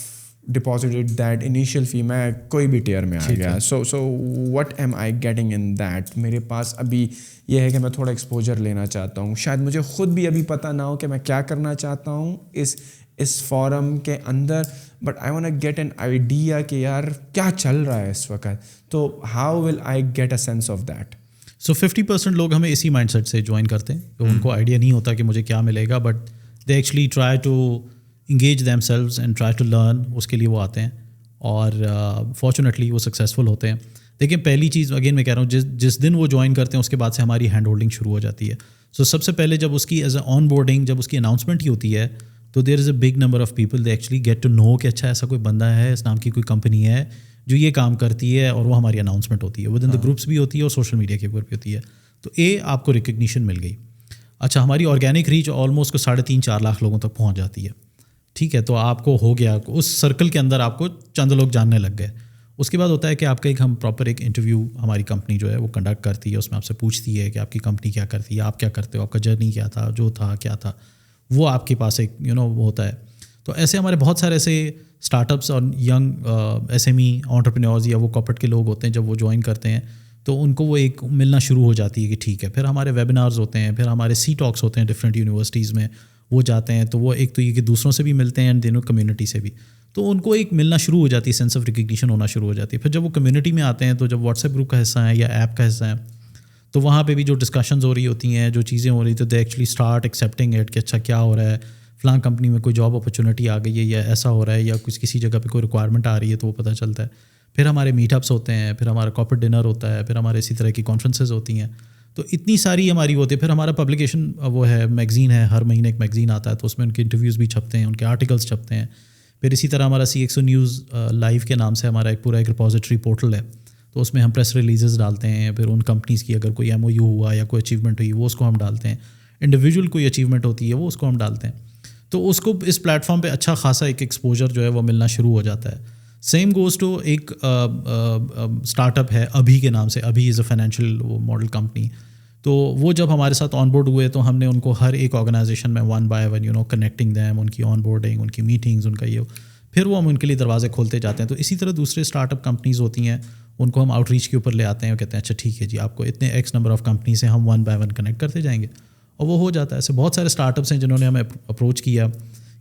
deposited that initial fee, میں کوئی بھی ٹیئر میں آ گیا, so what am I getting in that? میرے پاس ابھی یہ ہے کہ میں تھوڑا ایکسپوجر لینا چاہتا ہوں, شاید مجھے خود بھی ابھی پتہ نہ ہو کہ میں کیا کرنا چاہتا ہوں اس فورم کے اندر, but I want get an idea کہ یار کیا چل رہا ہے اس وقت, تو how will I get a sense of that. So 50% لوگ ہمیں اسی مائنڈ سیٹ سے جوائن کرتے ہیں, تو ان کو آئیڈیا نہیں ہوتا کہ مجھے کیا ملے گا, but they actually try to engage themselves and try to learn, اس کے لیے وہ آتے ہیں اور فارچونیٹلی وہ سکسیزفل ہوتے ہیں. دیکھیں پہلی چیز اگین میں کہہ رہا ہوں, جس دن وہ جوائن کرتے ہیں اس کے بعد سے ہماری ہینڈ ہولڈنگ شروع ہو جاتی ہے. سو سب سے پہلے جب اس کی ایز اے آن بورڈنگ جب اس کی اناؤنسمنٹ ہی ہوتی ہے تو there is a big number of people they actually get to know کہ اچھا ایسا کوئی بندہ ہے, اس نام کی کوئی کمپنی ہے جو یہ کام کرتی ہے, اور وہ ہماری اناؤنسمنٹ ہوتی ہے, ود ان دا گروپس بھی ہوتی ہے اور سوشل میڈیا کے اوپر بھی ہوتی ہے. تو آپ کو ریکگنیشن مل گئی. اچھا ہماری آرگینک ریچ آلموسٹ کو 3.5-4 لاکھ لوگوں تک پہنچ جاتی ہے, ٹھیک ہے, تو آپ کو ہو گیا, اس سرکل کے اندر آپ کو چند لوگ جاننے لگ گئے. اس کے بعد ہوتا ہے کہ آپ کا ہم پراپر ایک انٹرویو ہماری کمپنی جو ہے وہ کنڈکٹ کرتی ہے, اس میں آپ سے پوچھتی ہے کہ آپ کی کمپنی کیا کرتی ہے, آپ کیا کرتے ہو, آپ کا جرنی کیا تھا, جو تھا کیا تھا, وہ آپ کے پاس ایک وہ ہوتا ہے. تو ایسے ہمارے بہت سارے ایسے اسٹارٹ اپس اور ینگ SME انٹرپرینیورز یا وہ کارپوریٹ کے لوگ ہوتے ہیں, جب وہ جوائن کرتے ہیں تو ان کو وہ ایک ملنا شروع ہو جاتی ہے کہ ٹھیک ہے. پھر ہمارے ویبینارز ہوتے ہیں, پھر ہمارے سی ٹاکس ہوتے ہیں ڈفرینٹ یونیورسٹیز میں, وہ جاتے ہیں تو وہ ایک تو یہ کہ دوسروں سے بھی ملتے ہیں اینڈ دونوں کمیونٹی سے بھی, تو ان کو ایک ملنا شروع ہو جاتی ہے, سینس آف ریکگنیشن ہونا شروع ہو جاتی ہے. پھر جب وہ کمیونٹی میں آتے ہیں تو جب واٹس ایپ گروپ کا حصہ ہیں یا ایپ کا حصہ ہیں تو وہاں پہ بھی جو ڈسکشنز ہو رہی ہوتی ہیں, جو چیزیں ہو رہی تو they actually start accepting it کہ اچھا کیا ہو رہا ہے, فلاں کمپنی میں کوئی جاب اپرچونیٹی آ گئی ہے یا ایسا ہو رہا ہے یا کسی جگہ پہ کوئی ریکوائرمنٹ آ رہی ہے تو وہ پتہ چلتا ہے. پھر ہمارے میٹ اپس ہوتے ہیں, پھر ہمارا کارپوریٹ ڈنر ہوتا ہے, پھر ہمارے اسی طرح کی کانفرنسز ہوتی ہیں, تو اتنی ساری ہماری ہوتی ہے. پھر ہمارا پبلیکیشن وہ ہے میگزین ہے, ہر مہینے ایک میگزین آتا ہے تو اس میں ان کے انٹرویوز بھی چھپتے ہیں, ان کے آرٹیکلس چھپتے ہیں. پھر اسی طرح ہمارا CXO نیوز لائیو کے نام سے ہمارا ایک پورا ایک ریپوزیٹری پورٹل ہے, تو اس میں ہم پریس ریلیزز ڈالتے ہیں. پھر ان کمپنیز کی اگر کوئی MOU ہوا یا کوئی اچیومنٹ ہوئی وہ اس کو ہم ڈالتے ہیں, انڈیویجول کوئی اچیومنٹ ہوتی ہے وہ اس کو ہم ڈالتے ہیں. تو اس کو اس پلیٹ فارم پہ اچھا خاصا ایک ایکسپوجر جو ہے وہ ملنا شروع ہو جاتا ہے. سیم گوز ٹو ایک اسٹارٹ اپ ہے ابھی کے نام سے, ابھی از اے فائنینشیل ماڈل کمپنی. تو وہ جب ہمارے ساتھ آن بورڈ ہوئے تو ہم نے ان کو ہر ایک آرگنائزیشن میں 1 by 1 کنیکٹنگ دیم, ان کی آن بورڈنگ, ان کی میٹنگز, ان کا یہ, پھر وہ ہم ان کے لیے دروازے کھولتے جاتے ہیں. تو اسی طرح دوسرے اسٹارٹ اپ کمپنیز ہوتی ہیں, ان کو ہم آؤٹ ریچ کے اوپر لے آتے ہیں اور کہتے ہیں اچھا ٹھیک ہے جی آپ کو اتنے X نمبر آف کمپنیز ہیں, ہم 1 by 1 کنیکٹ کرتے جائیں گے, اور وہ ہو جاتا ہے. ایسے بہت سارے اسٹارٹ اپس ہیں جنہوں نے ہمیں اپروچ کیا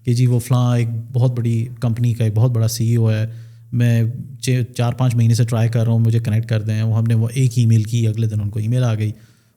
کہ جی وہ فلاں ایک بہت بڑی کمپنی کا ایک بہت بڑا CEO ہے, میں 4-5 مہینے سے ٹرائی کر رہا ہوں, مجھے کنیکٹ کر دیں. وہ ہم نے وہ ایک ای میل کی, اگلے دن ان کو ای میل آ گئی,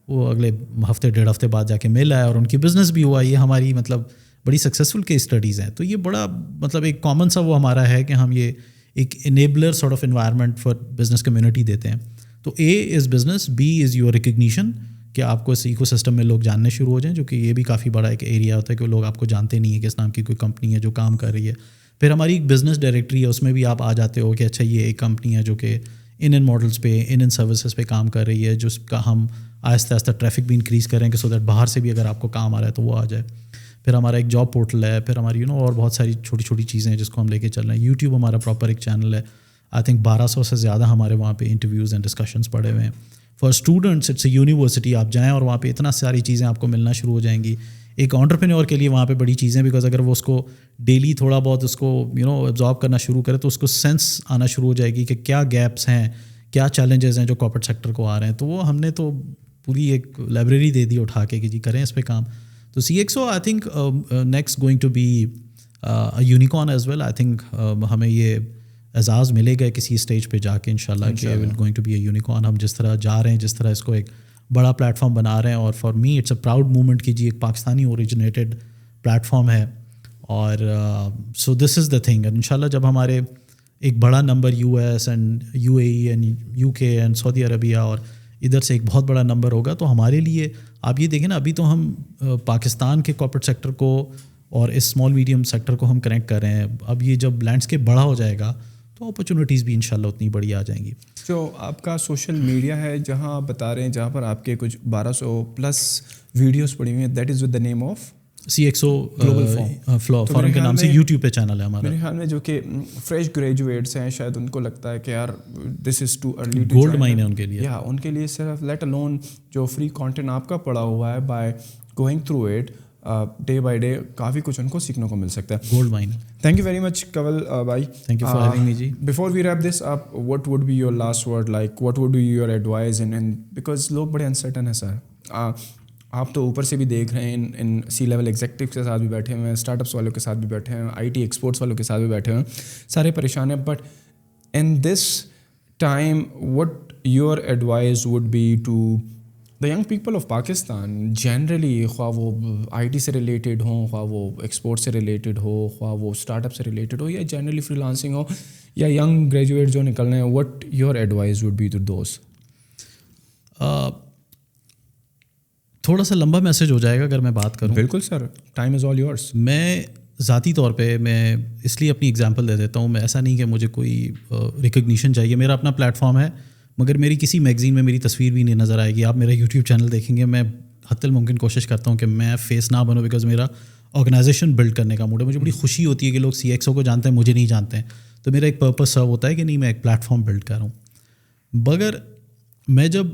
وہ اگلے ہفتے 1.5 ہفتے بعد جا کے میل آیا اور ان کی بزنس بھی ہوا. یہ ہماری مطلب بڑی سکسیزفل کیس اسٹڈیز ہیں. تو یہ بڑا مطلب ایک کامن سا وہ ہمارا ہے کہ ہم یہ ایک enabler sort of environment for business community دیتے ہیں. تو A is business, B is your recognition, کہ آپ کو اس ایکو سسٹم میں لوگ جاننے شروع ہو جائیں, جو کہ یہ بھی کافی بڑا ایک ایریا ہوتا ہے کہ لوگ آپ کو جانتے نہیں ہیں کہ اس نام کی کوئی کمپنی ہے جو کام کر رہی ہے. پھر ہماری ایک بزنس ڈائریکٹری ہے, اس میں بھی آپ آ جاتے ہو کہ اچھا یہ ایک کمپنی ہے جو کہ ان ماڈلس پہ, ان سروسز پہ کام کر رہی ہے, جس کا ہم آہستہ آہستہ ٹریفک بھی انکریز کریں کہ سو دیٹ باہر سے بھی اگر آپ کو کام آ رہا ہے تو وہ آ جائے. پھر ہمارا ایک جاب پورٹل ہے, پھر ہماری اور بہت ساری چھوٹی چھوٹی چیزیں ہیں جس کو ہم لے کے چل رہے ہیں. یوٹیوب ہمارا پراپر ایک چینل ہے, آئی تھنک 1200 سے زیادہ ہمارے وہاں پہ انٹرویوز اینڈ ڈسکشنس پڑے ہوئے ہیں. For students it's a university, آپ جائیں اور وہاں پہ اتنا ساری چیزیں آپ کو ملنا شروع ہو جائیں گی. ایک انٹرپرینور کے لیے وہاں پہ بڑی چیزیں, بیکاز اگر وہ اس کو ڈیلی تھوڑا بہت اس کو ابزارو کرنا شروع کرے تو اس کو سینس آنا شروع ہو جائے گی کہ کیا گیپس ہیں, کیا چیلنجز ہیں جو کارپوریٹ سیکٹر کو آ رہے ہیں. تو وہ ہم نے تو پوری ایک لائبریری دے دی اٹھا کے کہ جی کریں اس پہ کام. تو CXO I think next going to be unicorn as well. I think ہمیں یہ اعزاز ملے گا کسی اسٹیج پہ جا کے انشاءاللہ کہ going to be a unicorn. ہم جس طرح جا رہے ہیں, جس طرح اس کو ایک بڑا پلیٹ فارم بنا رہے ہیں, اور for me it's a proud moment کہ جی ایک پاکستانی اوریجنیٹڈ پلیٹ فارم ہے. اور سو دس از دا تھنگ. ان شاء اللہ جب ہمارے ایک بڑا number US and UAE and UK and Saudi Arabia اور ادھر سے ایک بہت بڑا نمبر ہوگا, تو ہمارے لیے آپ یہ دیکھیں نا, ابھی تو ہم پاکستان کے کارپوریٹ سیکٹر کو اور اس اسمال میڈیم سیکٹر کو ہم کنیکٹ کر رہے ہیں. اب یہ جب لینڈسکیپ بڑا ہو جائے گا تو اپرچونیٹیز بھی انشاءاللہ اتنی بڑی آ جائیں گی. جو آپ کا سوشل میڈیا ہے جہاں آپ بتا رہے ہیں, جہاں پر آپ کے کچھ 1200+ ویڈیوز پڑی ہوئی ہیں, that is with the name of CXO global forum کے نام سے یوٹیوب پہ چینل ہے ہمارا. میرے خیال میں جو کہ فریش گریجویٹس ہیں, شاید ان کو لگتا ہے کہ یار this is too early, gold mine ہے ان کے لیے. یا ان کے لیے صرف لیٹ الون جو فری کانٹینٹ آپ کا پڑا ہوا ہے, by going through it day by day کافی کچھ ان کو سیکھنے کو مل سکتا ہے. Gold mine. Thank you very much Kanwal بھائی. Thank you for having me ji. Before we wrap this up, what would be your last word, like what would be your advice in, because لوگ بڑے انسرٹن ہیں سر. آپ تو اوپر سے بھی دیکھ رہے ہیں, ان C-level ایگزیکٹیو کے ساتھ بھی بیٹھے ہوئے ہیں, اسٹارٹ اپس والوں کے ساتھ بھی بیٹھے ہیں, IT ایکسپورٹس والوں کے ساتھ بھی بیٹھے ہوئے ہیں, سارے پریشان ہیں. But in this time what your advice would be to the young people of Pakistan generally, خواہ وہ IT سے ریلیٹڈ ہوں, خواہ وہ ایکسپورٹ سے ریلیٹڈ ہو, خواہ وہ اسٹارٹ اپ سے ریلیٹڈ ہو, یا جنرلی فری لانسنگ ہو, یا ینگ گریجویٹ جو نکل رہے ہیں, what your advice would be to those? تھوڑا سا لمبا میسج ہو جائے گا اگر میں بات کروں. بالکل سر, ٹائم از آل یورس. میں ذاتی طور پہ میں اس لیے اپنی اگزامپل دے دیتا ہوں. میں ایسا نہیں کہ مجھے کوئی ریکگنیشن چاہیے, میرا اپنا پلیٹ فارم ہے, مگر میری کسی میگزین میں میری تصویر بھی نہیں نظر آئے گی. آپ میرا یوٹیوب چینل دیکھیں گے, میں حتی الممکن کوشش کرتا ہوں کہ میں فیس نہ بنوں, بیکاز میرا آرگنائزیشن بلڈ کرنے کا موڈ ہے. مجھے بڑی خوشی ہوتی ہے کہ لوگ CXO کو جانتے ہیں, مجھے نہیں جانتے ہیں, تو میرا ایک پرپس سرو ہوتا ہے کہ نہیں میں ایک پلیٹ فارم بلڈ کر رہا ہوں. مگر میں جب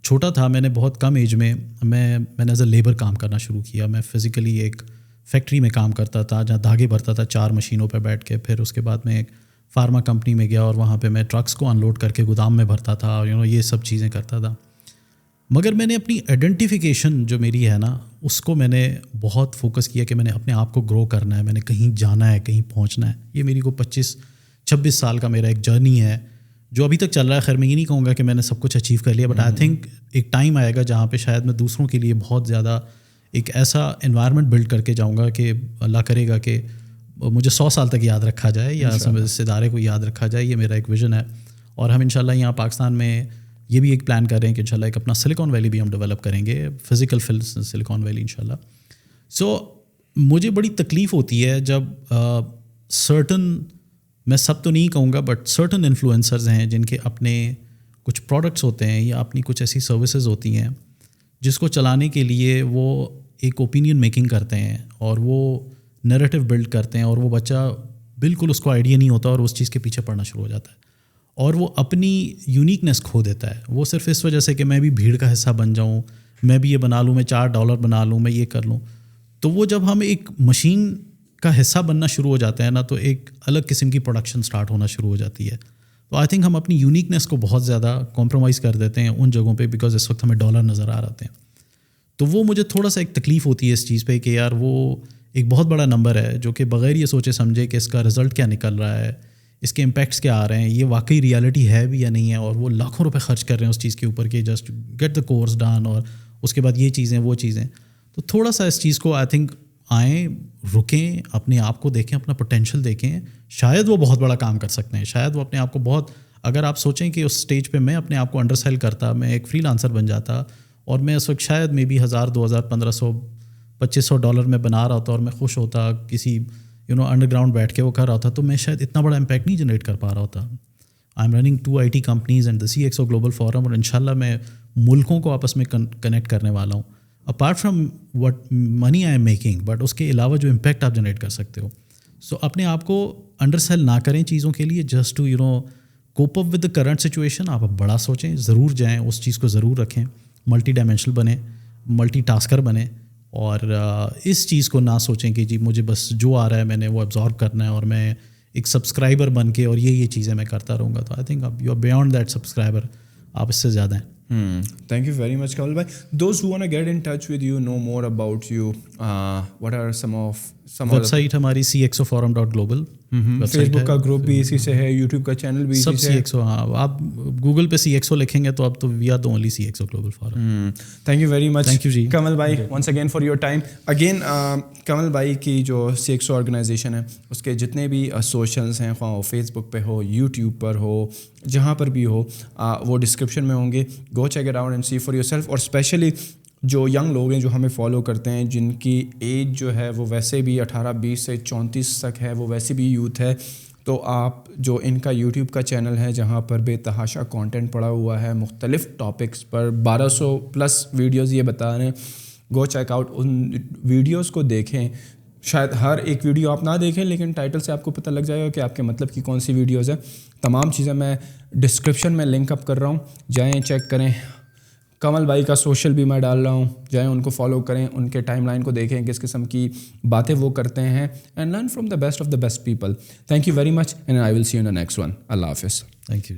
چھوٹا تھا, میں نے بہت کم ایج میں نے ایز اے لیبر کام کرنا شروع کیا. میں فزیکلی ایک فیکٹری میں کام کرتا تھا جہاں دھاگے بھرتا تھا 4 مشینوں پہ بیٹھ کے. پھر اس کے بعد میں ایک فارما کمپنی میں گیا اور وہاں پہ میں ٹرکس کو ان لوڈ کر کے گودام میں بھرتا تھا, یہ سب چیزیں کرتا تھا. مگر میں نے اپنی آئیڈینٹیفیکیشن جو میری ہے نا اس کو میں نے بہت فوکس کیا کہ میں نے اپنے آپ کو گرو کرنا ہے, میں نے کہیں جانا ہے, کہیں پہنچنا ہے. یہ میری کو 25-26 سال کا میرا ایک جرنی ہے جو ابھی تک چل رہا ہے. خیر میں یہ نہیں کہوں گا کہ میں نے سب کچھ اچیو کر لیا, بٹ آئی تھنک ایک ٹائم آئے گا جہاں پہ شاید میں دوسروں کے لیے بہت زیادہ ایک ایسا انوائرمنٹ بلڈ کر کے جاؤں گا کہ اللہ کرے گا کہ مجھے 100 سال تک یاد رکھا جائے یا اس ادارے کو یاد رکھا جائے. یہ میرا ایک ویژن ہے. اور ہم انشاءاللہ یہاں پاکستان میں یہ بھی ایک پلان کر رہے ہیں کہ انشاءاللہ ایک اپنا سلیکان ویلی بھی ہم ڈیولپ کریں گے, فزیکل سلیکان ویلی انشاءاللہ. سو مجھے بڑی تکلیف ہوتی ہے جب سرٹن, میں سب تو نہیں کہوں گا, بٹ سرٹن انفلوئنسرز ہیں جن کے اپنے کچھ پروڈکٹس ہوتے ہیں یا اپنی کچھ ایسی سروسز ہوتی ہیں جس کو چلانے کے لیے وہ ایک اوپینین میکنگ کرتے ہیں اور وہ نیریٹو بلڈ کرتے ہیں, اور وہ بچہ بالکل اس کو آئیڈیا نہیں ہوتا اور اس چیز کے پیچھے پڑنا شروع ہو جاتا ہے اور وہ اپنی یونیکنیس کھو دیتا ہے. وہ صرف اس وجہ سے کہ میں بھی بھیڑ کا حصہ بن جاؤں, میں بھی یہ بنا لوں, میں $4 بنا لوں, میں یہ کر لوں. تو وہ جب ہم ایک مشین کا حصہ بننا شروع ہو جاتے ہیں نا تو ایک الگ قسم کی پروڈکشن سٹارٹ ہونا شروع ہو جاتی ہے. تو آئی تھنک ہم اپنی یونیکنیس کو بہت زیادہ کمپرومائز کر دیتے ہیں ان جگہوں پہ, بیکاز اس وقت ہمیں ڈالر نظر آ رہے ہیں. تو وہ مجھے تھوڑا سا ایک تکلیف ہوتی ہے اس چیز پہ کہ یار وہ ایک بہت بڑا نمبر ہے جو کہ بغیر یہ سوچے سمجھے کہ اس کا رزلٹ کیا نکل رہا ہے, اس کے امپیکٹس کیا آ رہے ہیں, یہ واقعی ریالٹی ہے بھی یا نہیں ہے, اور وہ لاکھوں روپے خرچ کر رہے ہیں اس چیز کے اوپر کہ just get the course done اور اس کے بعد یہ چیزیں وہ چیزیں. تو تھوڑا سا اس چیز کو آئی تھنک آئیں, رکیں, اپنے آپ کو دیکھیں, اپنا پوٹینشیل دیکھیں. شاید وہ بہت بڑا کام کر سکتے ہیں, شاید وہ اپنے آپ کو بہت, اگر آپ سوچیں کہ اس اسٹیج پہ میں اپنے آپ کو انڈر سیل کرتا, میں ایک فری لانسر بن جاتا اور میں اس وقت شاید میں بھی $1000, $2000, $1500, $2500 میں بنا رہا ہوتا اور میں خوش ہوتا, کسی انڈر گراؤنڈ بیٹھ کے وہ کر رہا ہوتا, تو میں شاید اتنا بڑا امپیکٹ نہیں جنریٹ کر پا رہا ہوتا. I am running 2 IT companies and the CXO global forum, اور انشاءاللہ میں ملکوں کو آپس میں کنیکٹ کرنے والا ہوں, apart from what money I am making, but اس کے علاوہ جو امپیکٹ آپ جنریٹ کر سکتے ہو. سو اپنے آپ کو انڈر سیل نہ کریں چیزوں کے لیے, just to cope up with the current situation. آپ بڑا سوچیں, ضرور جائیں, اس چیز کو ضرور رکھیں, ملٹی ڈائمینشنل بنیں, ملٹی ٹاسکر بنیں, اور اس چیز کو نہ سوچیں کہ جی مجھے بس جو آ رہا ہے میں نے وہ ایبزارب کرنا ہے اور میں ایک سبسکرائبر بن کے اور یہ چیزیں میں کرتا رہوں گا. تو I think you are beyond that subscriber, آپ اس سے زیادہ ہیں. Thank you very much, Kamal bhai. Those who want to get in touch with you, know more about you, what are some website ہماری cxoforum.global, فیس بک کا گروپ بھی اسی سے ہے, یوٹیوب کا چینل بھی سب CXO. ہاں, آپ گوگل پہ CXO لکھیں گے تو اب تو we are the only CXO global forum. Thank you very much. Thank you ji Kamal بھائی, once again for your time. Again Kamal بھائی کی جو CXO آرگنائزیشن ہے اس کے جتنے بھی سوشلز ہیں, خواہ فیس بک پہ ہو, یوٹیوب پر ہو, جہاں پر بھی ہو, وہ ڈسکرپشن میں ہوں گے. Go check it out and see for yourself. اور اسپیشلی جو ینگ لوگ ہیں جو ہمیں فالو کرتے ہیں, جن کی ایج جو ہے وہ ویسے بھی 18-20 سے 34 تک ہے, وہ ویسے بھی یوتھ ہے, تو آپ جو ان کا یوٹیوب کا چینل ہے جہاں پر بے تحاشا کانٹینٹ پڑا ہوا ہے مختلف ٹاپکس پر, 1200+ ویڈیوز یہ بتا رہے ہیں. گو چیک آؤٹ, ان ویڈیوز کو دیکھیں. شاید ہر ایک ویڈیو آپ نہ دیکھیں, لیکن ٹائٹل سے آپ کو پتہ لگ جائے گا کہ آپ کے مطلب کی کون سی ویڈیوز ہیں. تمام چیزیں میں ڈسکرپشن میں لنک اپ کر رہا ہوں, جائیں چیک کریں. کمل بھائی کا سوشل بھی میں ڈال رہا ہوں, جائیں ان کو فالو کریں, ان کے ٹائم لائن کو دیکھیں کس قسم کی باتیں وہ کرتے ہیں, and learn from the best of the best people. Thank you very much and I will see you in the next one. اللہ حافظ. Thank you.